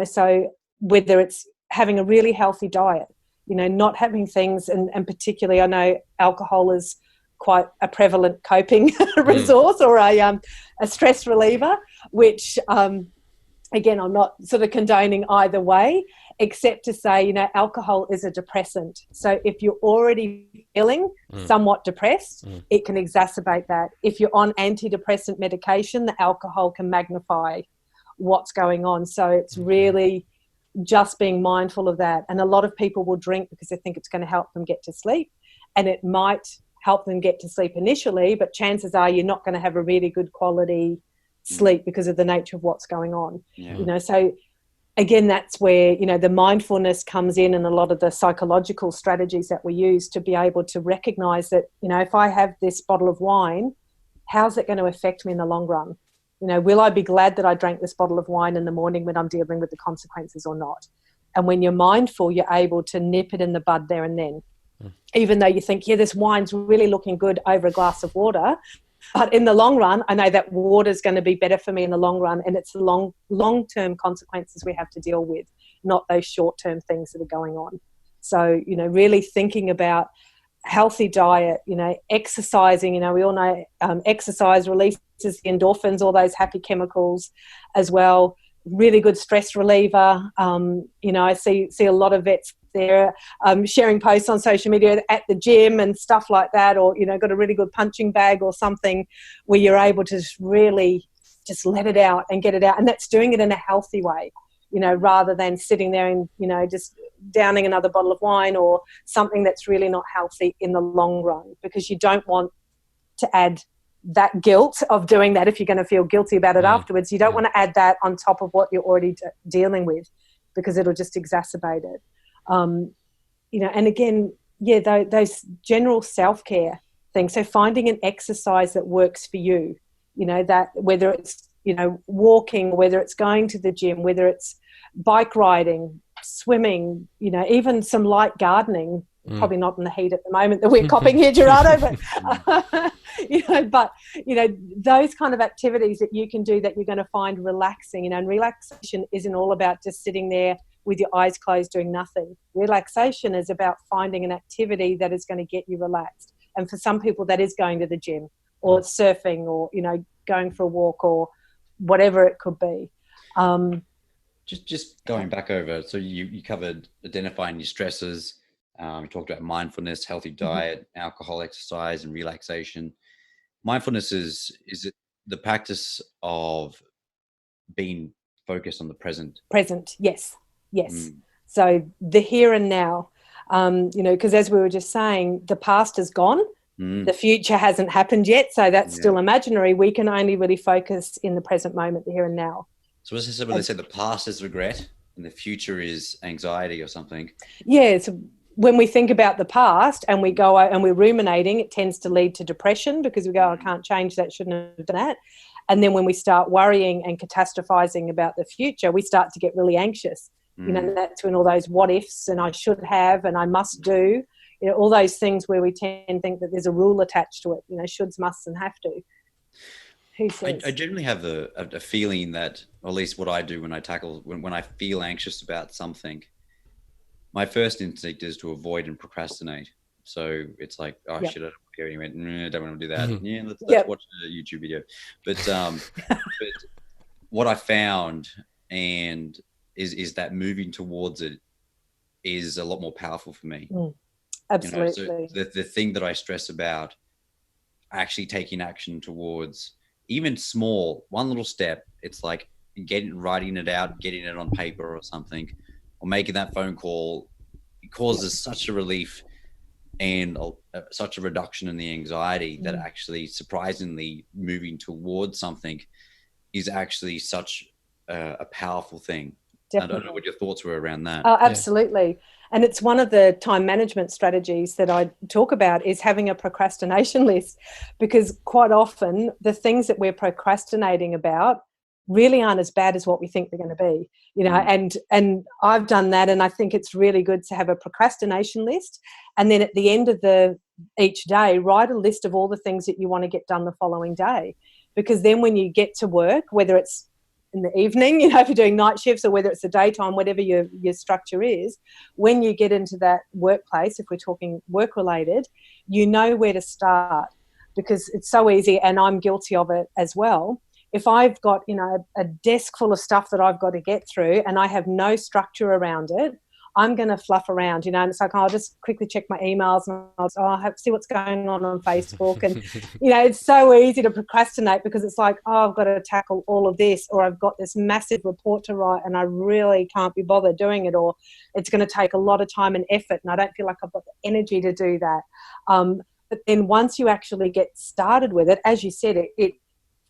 so whether it's having a really healthy diet, not having things, and particularly I know alcohol is quite a prevalent coping resource, or a stress reliever, which, again, I'm not sort of condoning either way, except to say, alcohol is a depressant. So if you're already feeling somewhat depressed, it can exacerbate that. If you're on antidepressant medication, the alcohol can magnify what's going on. So it's really just being mindful of that. And a lot of people will drink because they think it's going to help them get to sleep, and it might help them get to sleep initially, but chances are you're not going to have a really good quality sleep because of the nature of what's going on. So again, that's where the mindfulness comes in, and a lot of the psychological strategies that we use to be able to recognize that, if I have this bottle of wine, how's it going to affect me in the long run? Will I be glad that I drank this bottle of wine in the morning when I'm dealing with the consequences or not? And when you're mindful, you're able to nip it in the bud there and then. Even though you think, this wine's really looking good over a glass of water, but in the long run, I know that water is going to be better for me in the long run, and it's the long-term consequences we have to deal with, not those short-term things that are going on. So, really thinking about healthy diet, exercising, we all know exercise releases the endorphins, all those happy chemicals as well. Really good stress reliever. I see a lot of vets there sharing posts on social media at the gym and stuff like that, or got a really good punching bag or something where you're able to really just let it out and get it out, and that's doing it in a healthy way, rather than sitting there and just downing another bottle of wine or something that's really not healthy in the long run, because you don't want to add that guilt of doing that. If you're going to feel guilty about it afterwards, you don't want to add that on top of what you're already dealing with, because it'll just exacerbate it. And again, those general self-care things. So finding an exercise that works for you, that whether it's, walking, whether it's going to the gym, whether it's bike riding, swimming, you know, even some light gardening. Probably not in the heat at the moment that we're copping here, Gerardo, but you know, those kind of activities that you can do that you're going to find relaxing, you know, and relaxation isn't all about just sitting there with your eyes closed doing nothing. Relaxation is about finding an activity that is going to get you relaxed. And for some people that is going to the gym or surfing or, you know, going for a walk or whatever it could be. Just going back over, so you covered identifying your stresses. You talked about mindfulness, healthy diet, alcohol, exercise, and relaxation. Mindfulness is it the practice of being focused on the present? Present, yes. So the here and now, you know, because as we were just saying, the past is gone. The future hasn't happened yet, so that's still imaginary. We can only really focus in the present moment, the here and now. So what's this when they say the past is regret and the future is anxiety or something? Yeah, so when we think about the past and we go and we're ruminating, it tends to lead to depression because we go, I can't change that, shouldn't have done that. And then when we start worrying and catastrophizing about the future, we start to get really anxious. You know, and that's when all those what ifs and I should have and I must do, you know, all those things where we tend to think that there's a rule attached to it, you know, shoulds, musts and have to. I generally have a feeling that, or at least what I do when I feel anxious about something, my first instinct is to avoid and procrastinate. So it's like, shit, I don't want to hear anyway. I don't want to do that. Let's watch a YouTube video. But what I found and is that moving towards it is a lot more powerful for me. Absolutely. You know, so the thing that I stress about, actually taking action towards even small, one little step, it's like writing it out, getting it on paper or something, or making that phone call. It causes such a relief and such a reduction in the anxiety that actually, surprisingly, moving towards something is actually such a powerful thing. Definitely. I don't know what your thoughts were around that. Oh, absolutely. Yeah. And it's one of the time management strategies that I talk about is having a procrastination list, because quite often the things that we're procrastinating about really aren't as bad as what we think they're going to be, you know, and I've done that. And I think it's really good to have a procrastination list. And then at the end of each day, write a list of all the things that you want to get done the following day. Because then when you get to work, whether it's in the evening, you know, if you're doing night shifts or whether it's the daytime, whatever your structure is, when you get into that workplace, if we're talking work related, you know where to start, because it's so easy. And I'm guilty of it as well. If I've got, you know, a desk full of stuff that I've got to get through and I have no structure around it, I'm going to fluff around, you know, and it's like, I'll just quickly check my emails and I'll see what's going on Facebook. And, you know, it's so easy to procrastinate because it's like, I've got to tackle all of this, or I've got this massive report to write and I really can't be bothered doing it, or it's going to take a lot of time and effort and I don't feel like I've got the energy to do that. But then once you actually get started with it, as you said,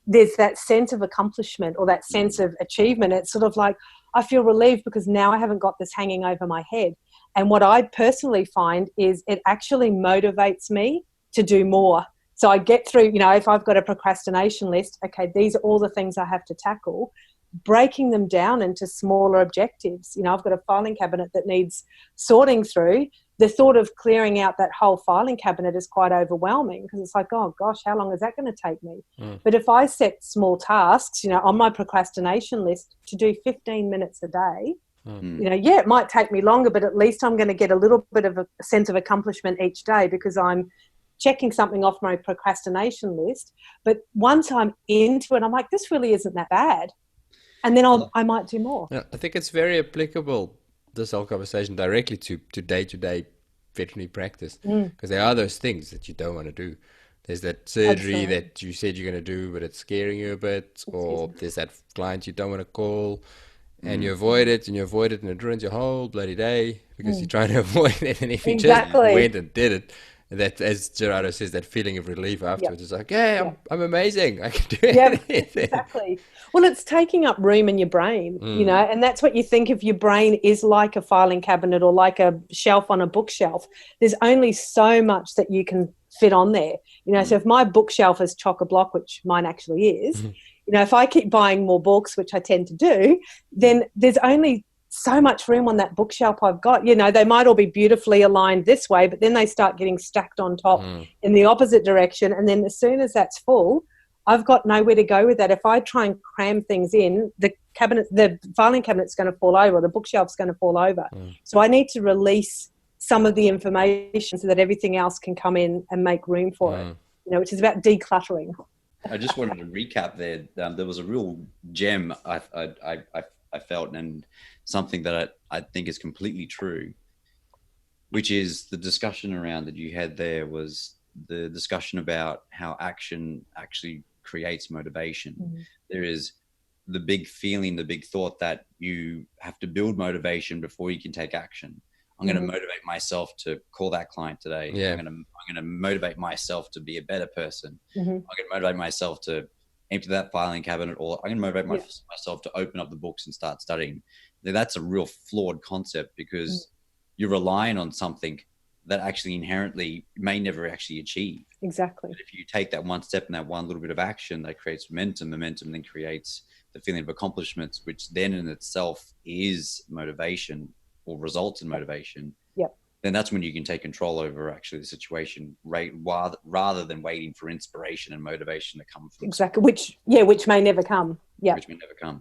there's that sense of accomplishment or that sense of achievement. It's sort of like, I feel relieved because now I haven't got this hanging over my head. And what I personally find is it actually motivates me to do more. So I get through, you know, if I've got a procrastination list, okay, these are all the things I have to tackle, breaking them down into smaller objectives. You know, I've got a filing cabinet that needs sorting through. The thought of clearing out that whole filing cabinet is quite overwhelming because it's like, oh gosh, how long is that going to take me? But if I set small tasks, you know, on my procrastination list to do 15 minutes a day, you know, yeah, it might take me longer, but at least I'm going to get a little bit of a sense of accomplishment each day because I'm checking something off my procrastination list. But once I'm into it, I'm like, this really isn't that bad. And then I might do more. Yeah, I think it's very applicable, this whole conversation, directly to day-to-day veterinary practice, because there are those things that you don't want to do. There's that surgery that you said you're going to do, but it's scaring you a bit, or there's that client you don't want to call, and you avoid it, and it ruins your whole bloody day because you're trying to avoid it. And if you just went and did it, that, as Gerardo says, that feeling of relief afterwards is like, hey, I'm amazing. I can do anything. Exactly. Well, it's taking up room in your brain, you know, and that's what you think of your brain is like a filing cabinet or like a shelf on a bookshelf. There's only so much that you can fit on there. You know, so if my bookshelf is chock-a-block, which mine actually is, you know, if I keep buying more books, which I tend to do, then there's only so much room on that bookshelf I've got. You know, they might all be beautifully aligned this way, but then they start getting stacked on top in the opposite direction. And then as soon as that's full, I've got nowhere to go with that. If I try and cram things in, the filing cabinet's going to fall over, or the bookshelf's going to fall over. So I need to release some of the information so that everything else can come in and make room for it, you know, which is about decluttering. I just wanted to recap there. There was a real gem I felt, and something that I think is completely true, which is the discussion around that you had there was the discussion about how action actually creates motivation. There is the big feeling, the big thought that you have to build motivation before you can take action. I'm going to motivate myself to call that client today. I'm going to motivate myself to be a better person. I'm going to motivate myself to empty that filing cabinet, or I'm going to motivate myself to open up the books and start studying. That's a real flawed concept, because you're relying on something that actually inherently may never actually achieve. Exactly. But if you take that one step and that one little bit of action, that creates momentum then creates the feeling of accomplishments, which then in itself is motivation, or results in motivation. Then that's when you can take control over actually the situation, right? Rather than waiting for inspiration and motivation to come from which may never come. Which may never come.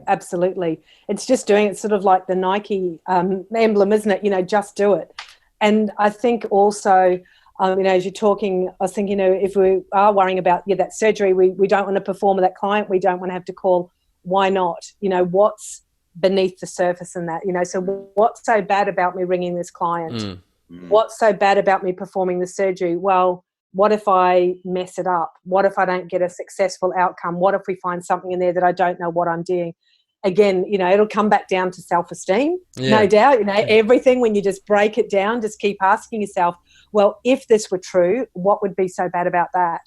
Absolutely. It's just doing it, sort of like the Nike emblem, isn't it? You know, just do it. And I think also, you know, as you're talking, I was thinking, you know, if we are worrying about that surgery, we don't want to perform with that client. We don't want to have to call. Why not? You know, what's beneath the surface in that, you know, so what's so bad about me ringing this client? What's so bad about me performing the surgery? Well, what if I mess it up? What if I don't get a successful outcome? What if we find something in there that I don't know what I'm doing? Again, you know, it'll come back down to self-esteem, no doubt. You know, everything, when you just break it down, just keep asking yourself, well, if this were true, what would be so bad about that?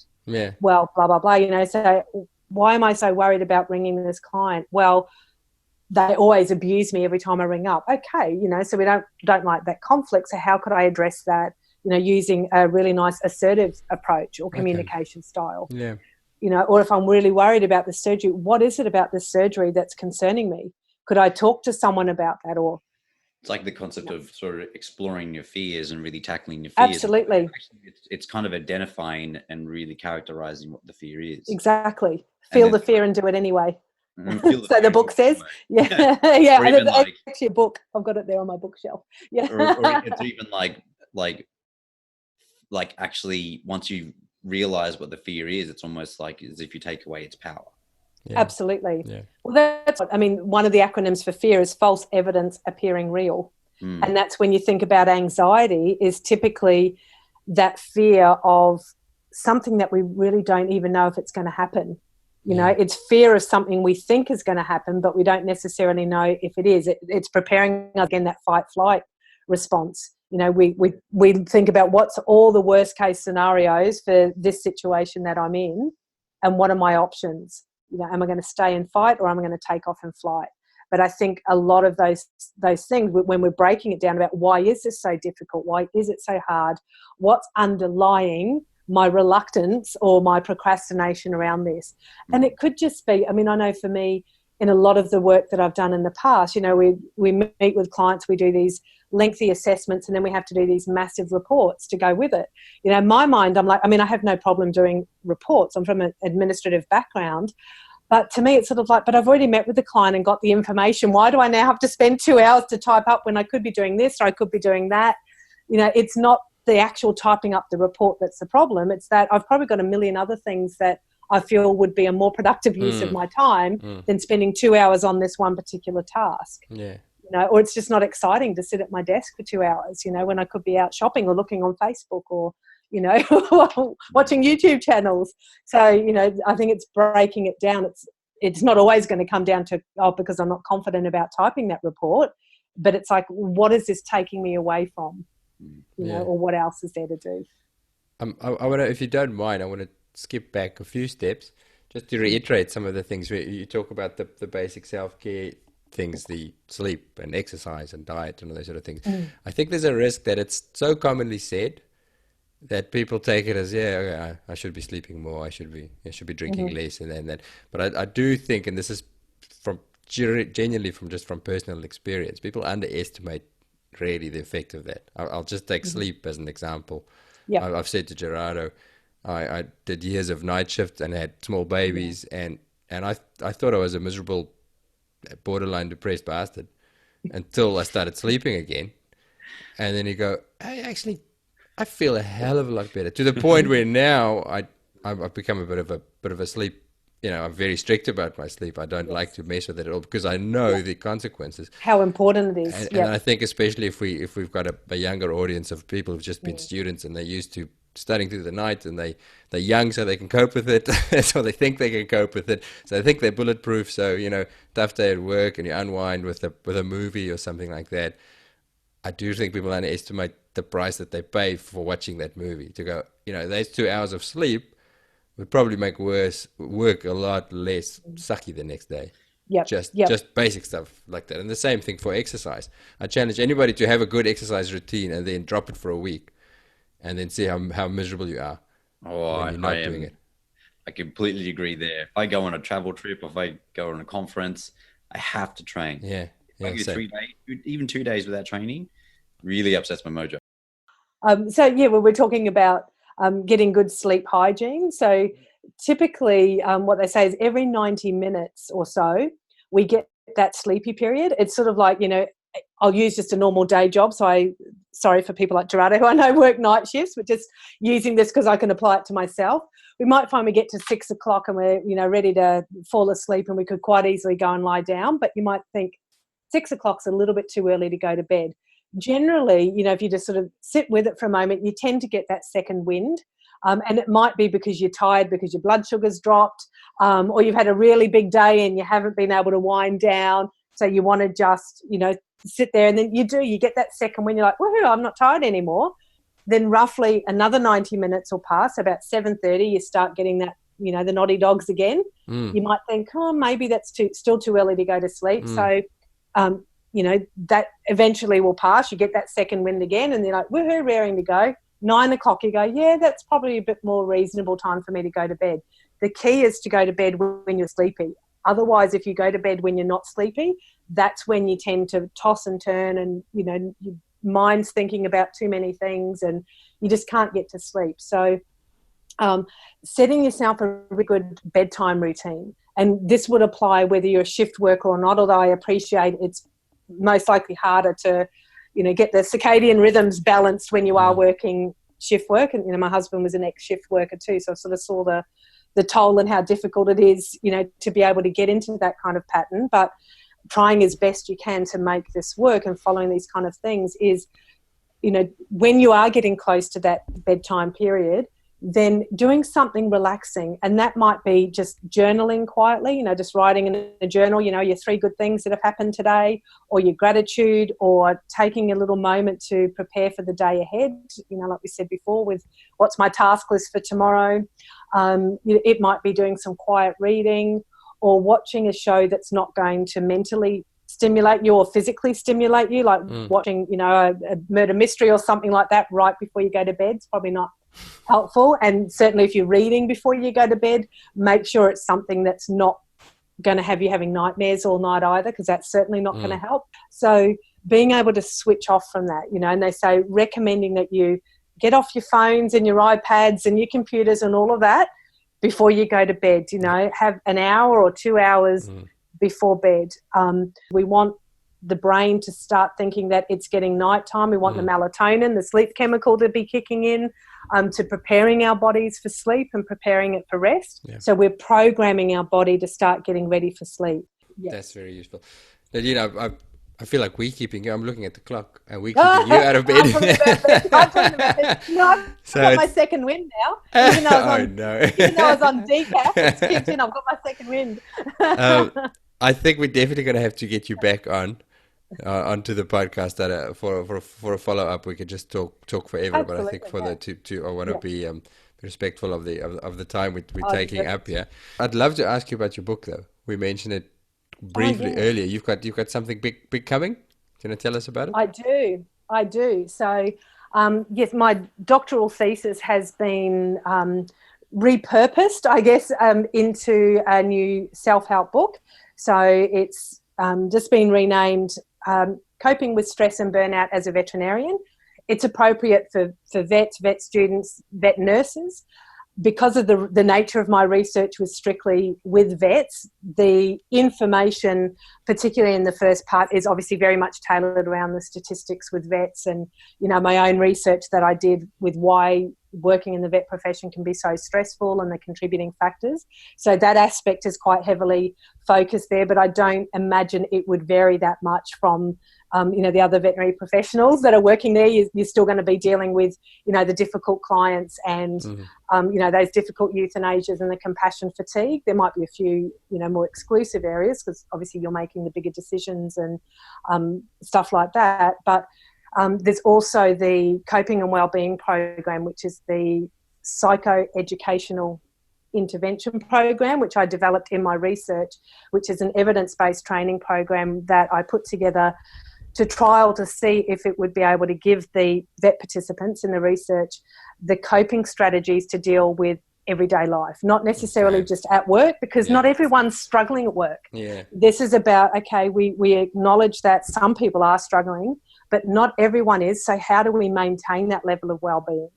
Well, blah, blah, blah, you know, so why am I so worried about ringing this client? Well, they always abuse me every time I ring up. Okay, you know, so we don't like that conflict. So how could I address that, you know, using a really nice assertive approach or communication style? You know, or if I'm really worried about the surgery, what is it about the surgery that's concerning me? Could I talk to someone about that? Or it's like the concept of sort of exploring your fears and really tackling your fears. Absolutely. It's kind of identifying and really characterizing what the fear is. Exactly. Feel the fear and do it anyway. So the book says, Or even it's actually a book. I've got it there on my bookshelf. Or it's even like actually, once you realize what the fear is, it's almost like as if you take away its power. Absolutely. Well, that's what I mean. One of the acronyms for fear is false evidence appearing real. And that's when you think about anxiety, is typically that fear of something that we really don't even know if it's going to happen. You know, it's fear of something we think is going to happen, but we don't necessarily know if it is. It's preparing us, again, that fight-flight response. You know, we think about what's all the worst case scenarios for this situation that I'm in, and what are my options? You know, am I going to stay and fight, or am I going to take off and flight? But I think a lot of those things, when we're breaking it down about why is this so difficult, why is it so hard, what's underlying my reluctance or my procrastination around this. And it could just be, I mean, I know for me, in a lot of the work that I've done in the past, you know, we meet with clients, we do these lengthy assessments, and then we have to do these massive reports to go with it. You know, in my mind, I'm like, I mean, I have no problem doing reports. I'm from an administrative background. But to me, it's sort of like, but I've already met with the client and got the information. Why do I now have to spend 2 hours to type up when I could be doing this or I could be doing that? You know, it's not the actual typing up the report that's the problem. It's that I've probably got a million other things that I feel would be a more productive use of my time than spending 2 hours on this one particular task. You know, or it's just not exciting to sit at my desk for 2 hours, you know, when I could be out shopping or looking on Facebook or, you know, watching YouTube channels. So, you know, I think it's breaking it down. It's not always going to come down to, because I'm not confident about typing that report, but it's like, what is this taking me away from? You know, or what else is there to do? I want to, if you don't mind, I want to skip back a few steps just to reiterate some of the things you talk about, the basic self-care things, the sleep and exercise and diet and all those sort of things. I think there's a risk that it's so commonly said that people take it as, I should be sleeping more, I should be drinking less and then that. But I do think, and this is from genuinely from personal experience, people underestimate really the effect of that. I'll just take sleep as an example. Yeah. I've said to Gerardo, I did years of night shifts and had small babies, and I thought I was a miserable, borderline depressed bastard until I started sleeping again. And then you go, hey, actually, I feel a hell of a lot better, to the point where now I've become a bit of a sleep. I'm very strict about my sleep. I don't like to mess with it at all because I know the consequences. How important it is. And I think especially if we've got a younger audience of people who've just been students and they're used to studying through the night, and they're young, so they can cope with it. So they think they can cope with it. So they think they're bulletproof. So tough day at work and you unwind with a movie or something like that. I do think people underestimate the price that they pay for watching that movie. To go, those 2 hours of sleep would probably make work a lot less sucky the next day. Just basic stuff like that. And the same thing for exercise. I challenge anybody to have a good exercise routine and then drop it for a week, and then see how miserable you are when you're not doing it. I completely agree there. If I go on a travel trip, if I go on a conference, I have to train. Yeah. If I go 3 days, even 2 days without training, really upsets my mojo. Well, we're talking about getting good sleep hygiene. So typically what they say is every 90 minutes or so, we get that sleepy period. It's sort of like, I'll use just a normal day job. So sorry for people like Gerardo who I know work night shifts, but just using this because I can apply it to myself. We might find we get to 6 o'clock and we're, ready to fall asleep, and we could quite easily go and lie down. But you might think 6 o'clock's a little bit too early to go to bed. Generally, if you just sort of sit with it for a moment, you tend to get that second wind. And it might be because you're tired, because your blood sugar's dropped, or you've had a really big day and you haven't been able to wind down. So you want to just, sit there, and then you get that second wind. You're like, woohoo, I'm not tired anymore. Then roughly another 90 minutes will pass. About 7:30, you start getting that, the naughty dogs again. You might think, oh, maybe that's still too early to go to sleep. So, that eventually will pass. You get that second wind again, and they're like, woohoo, raring to go. 9 o'clock, you go, yeah, that's probably a bit more reasonable time for me to go to bed. The key is to go to bed when you're sleepy. Otherwise, if you go to bed when you're not sleepy, that's when you tend to toss and turn, and, your mind's thinking about too many things and you just can't get to sleep. So setting yourself a really good bedtime routine, and this would apply whether you're a shift worker or not, although I appreciate it's most likely harder to, get the circadian rhythms balanced when you are working shift work. And, my husband was an ex-shift worker too, so I sort of saw the toll and how difficult it is, to be able to get into that kind of pattern. But trying as best you can to make this work and following these kind of things is, when you are getting close to that bedtime period, then doing something relaxing. And that might be just journaling quietly, just writing in a journal, your 3 good things that have happened today, or your gratitude, or taking a little moment to prepare for the day ahead, like we said before, with what's my task list for tomorrow. It might be doing some quiet reading, or watching a show that's not going to mentally stimulate you or physically stimulate you, like watching, a murder mystery or something like that right before you go to bed. It's probably not helpful. And certainly if you're reading before you go to bed, make sure it's something that's not going to have you having nightmares all night either, because that's certainly not going to help. So being able to switch off from that, and they say recommending that you get off your phones and your iPads and your computers and all of that before you go to bed, have an hour or 2 hours before bed. We want the brain to start thinking that it's getting nighttime. We want the melatonin, the sleep chemical, to be kicking in, to preparing our bodies for sleep and preparing it for rest. Yeah. So we're programming our body to start getting ready for sleep. Yeah. That's very useful. Nadine, I feel like we're keeping you. I'm looking at the clock and we're keeping you out of bed. I've got my second wind now. Even though I was on decaf, it's kicked in. I've got my second wind. I think we're definitely going to have to get you back onto the podcast for a follow up. We could just talk forever. Absolutely, but I think for I want to be respectful of the time we're taking up here. I'd love to ask you about your book though. We mentioned it briefly earlier. You've got something big coming. Can you tell us about it? I do. So yes, my doctoral thesis has been repurposed, I guess, into a new self-help book. So it's just been renamed Coping with Stress and Burnout as a Veterinarian. It's appropriate for vets, vet students, vet nurses. Because of the nature of my research was strictly with vets, the information, particularly in the first part, is obviously very much tailored around the statistics with vets and, you know, my own research that I did with why working in the vet profession can be so stressful and the contributing factors. So that aspect is quite heavily focused there, but I don't imagine it would vary that much from you know, the other veterinary professionals that are working there. You're still going to be dealing with, you know, the difficult clients and, you know, those difficult euthanasias and the compassion fatigue. There might be a few, you know, more exclusive areas because obviously you're making the bigger decisions and stuff like that. But there's also the Coping and Wellbeing program, which is the psychoeducational intervention program, which I developed in my research, which is an evidence-based training program that I put together to trial to see if it would be able to give the vet participants in the research the coping strategies to deal with everyday life, not necessarily just at work, because not everyone's struggling at work. This is about, okay, we acknowledge that some people are struggling, but not everyone is. So how do we maintain that level of well-being?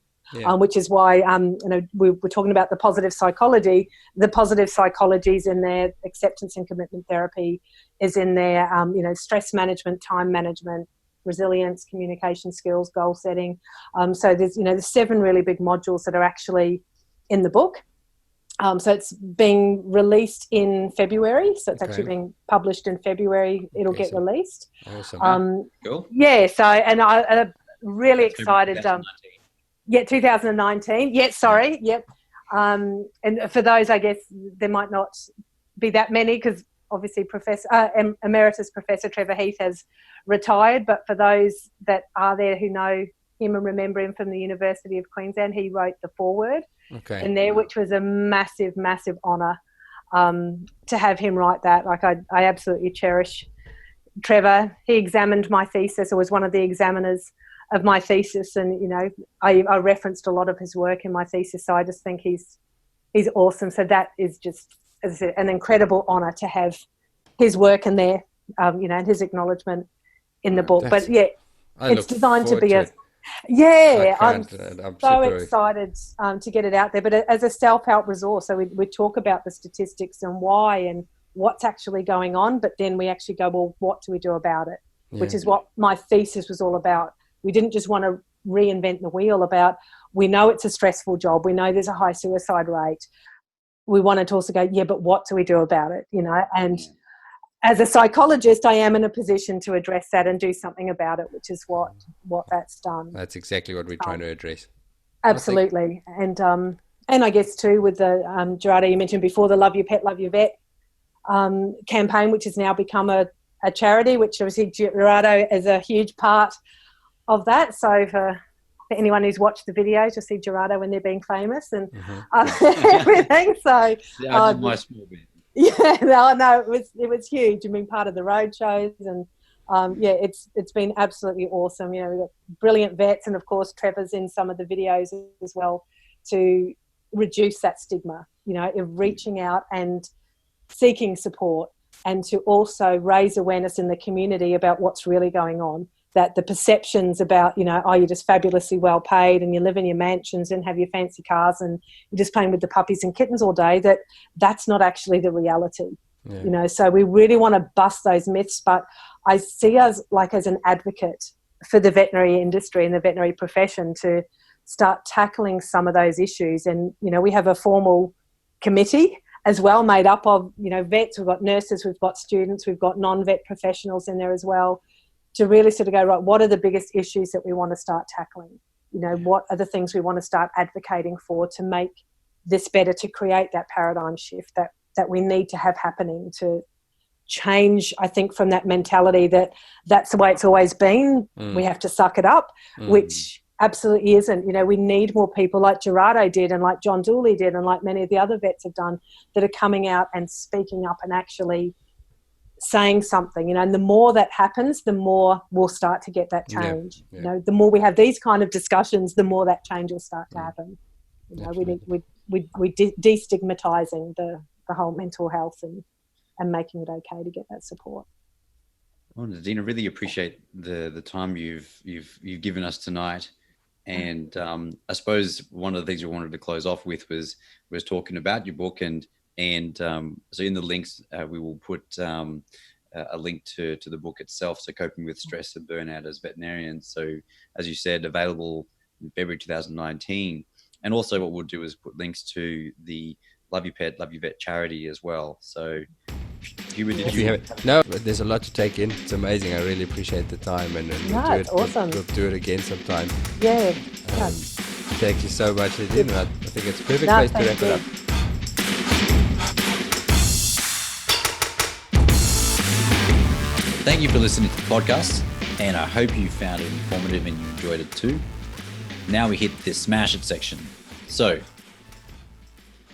Which is why you know, we were talking about the positive psychology. The positive psychology is in there. Acceptance and commitment therapy is in there. You know, stress management, time management, resilience, communication skills, goal setting. So there's, you know, there's 7 really big modules that are actually in the book. So it's being released in February. So it's actually being published in February. It'll get released. Awesome. Cool. Yeah. So, and I'm really excited. 2019. Yep. And for those, I guess there might not be that many because obviously Emeritus Professor Trevor Heath has retired. But for those that are there who know him and remember him from the University of Queensland, he wrote the foreword in there, which was a massive, massive honour to have him write that. Like I absolutely cherish Trevor. He examined my thesis, or was one of the examiners of my thesis, and you know, I referenced a lot of his work in my thesis, so I just think he's awesome. So that is just, as I said, an incredible honour to have his work in there, you know, and his acknowledgement in the book. But yeah, it's designed to be I'm so excited to get it out there. But as a self-help resource, so we talk about the statistics and why and what's actually going on, but then we actually go, well, what do we do about it? Which is what my thesis was all about. We didn't just want to reinvent the wheel about, we know it's a stressful job. We know there's a high suicide rate. We wanted to also go, yeah, but what do we do about it? You know, and as a psychologist, I am in a position to address that and do something about it, which is what that's done. That's exactly what we're trying to address. Absolutely. And I guess too, with the, Gerardo, you mentioned before, the Love Your Pet, Love Your Vet campaign, which has now become a charity, which obviously Gerardo is a huge part of that. So for anyone who's watched the videos, you'll see Gerardo when they're being famous and everything. So I did my small bit. It was huge. I mean, part of the road shows and it's been absolutely awesome. You know, we've got brilliant vets, and of course Trevor's in some of the videos as well to reduce that stigma, you know, of reaching out and seeking support, and to also raise awareness in the community about what's really going on. That the perceptions about, you know, oh, you're just fabulously well paid and you live in your mansions and have your fancy cars and you're just playing with the puppies and kittens all day, that's not actually the reality. You know, so we really want to bust those myths, but I see us like as an advocate for the veterinary industry and the veterinary profession to start tackling some of those issues. And, you know, we have a formal committee as well made up of, you know, vets, we've got nurses, we've got students, we've got non-vet professionals in there as well, to really sort of go, right, what are the biggest issues that we want to start tackling? You know, what are the things we want to start advocating for to make this better, to create that paradigm shift that we need to have happening, to change, I think, from that mentality that that's the way it's always been. We have to suck it up, which absolutely isn't. You know, we need more people like Gerardo did and like John Dooley did and like many of the other vets have done, that are coming out and speaking up and actually saying something, you know, and the more that happens, the more we'll start to get that change. You know, the more we have these kind of discussions, the more that change will start to happen. You know, we destigmatizing the whole mental health and making it okay to get that support. Well, Nadine, I really appreciate the time you've given us tonight. And I suppose one of the things we wanted to close off with was talking about your book, and so in the links we will put a link to the book itself. So Coping with Stress and Burnout as Veterinarians. So as you said, available in February 2019. And also what we'll do is put links to the Love Your Pet, Love Your Vet charity as well. So no, but there's a lot to take in. It's amazing. I really appreciate the time, and It's awesome. We'll do it again sometime. Yeah. Thank you so much, Nadine. I think it's a perfect place to wrap it up. Thank you for listening to the podcast, and I hope you found it informative and you enjoyed it too. Now we hit this smash it section. So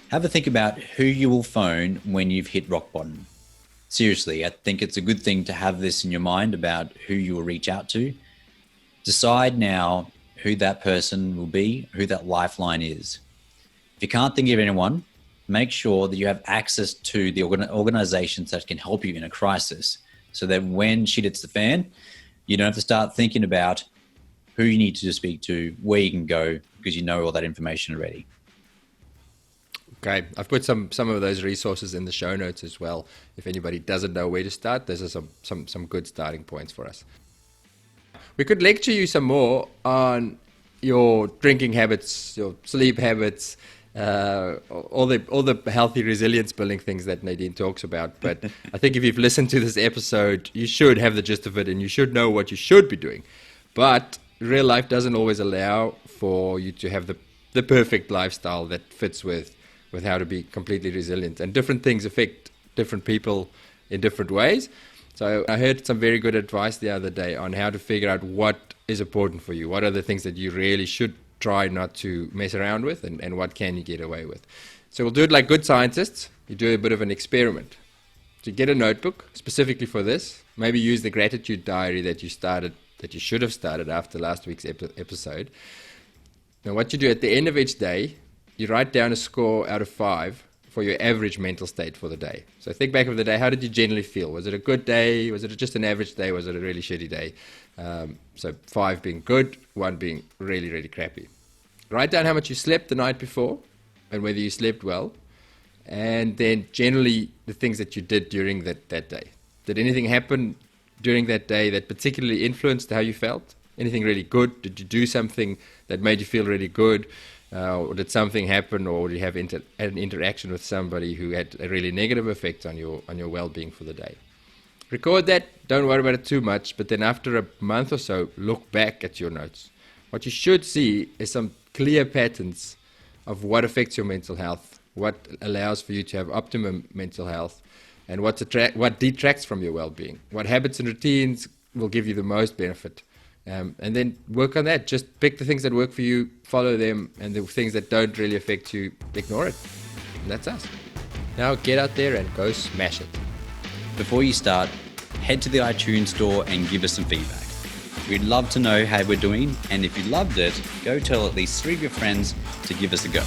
have a think about who you will phone when you've hit rock bottom. Seriously, I think it's a good thing to have this in your mind about who you will reach out to. Decide now who that person will be, who that lifeline is. If you can't think of anyone, make sure that you have access to the organizations that can help you in a crisis, so that when shit hits the fan, you don't have to start thinking about who you need to speak to, where you can go, because you know all that information already. Okay, I've put some of those resources in the show notes as well. If anybody doesn't know where to start, those are some good starting points for us. We could lecture you some more on your drinking habits, your sleep habits, all the healthy resilience building things that Nadine talks about. But I think if you've listened to this episode, you should have the gist of it, and you should know what you should be doing. But real life doesn't always allow for you to have the perfect lifestyle that fits with how to be completely resilient. And different things affect different people in different ways. So I heard some very good advice the other day on how to figure out what is important for you. What are the things that you really should try not to mess around with, and what can you get away with? So we'll do it like good scientists. You do a bit of an experiment. So get a notebook specifically for this. Maybe use the gratitude diary that you should have started after last week's episode. Now what you do at the end of each day, you write down a score out of 5 for your average mental state for the day. So think back of the day. How did you generally feel? Was it a good day? Was it just an average day? Was it a really shitty day? So 5 being good, 1 being really, really crappy. Write down how much you slept the night before and whether you slept well. And then generally the things that you did during that day. Did anything happen during that day that particularly influenced how you felt? Anything really good? Did you do something that made you feel really good? Or did something happen, or did you have an interaction with somebody who had a really negative effect on your well-being for the day? Record that. Don't worry about it too much. But then after a month or so, look back at your notes. What you should see is some clear patterns of what affects your mental health, what allows for you to have optimum mental health, and what detracts from your well-being. What habits and routines will give you the most benefit. And then work on that. Just pick the things that work for you, follow them, and the things that don't really affect you, ignore it. And that's us. Now get out there and go smash it. Before you start, head to the iTunes store and give us some feedback. We'd love to know how we're doing, and if you loved it, go tell at least 3 of your friends to give us a go.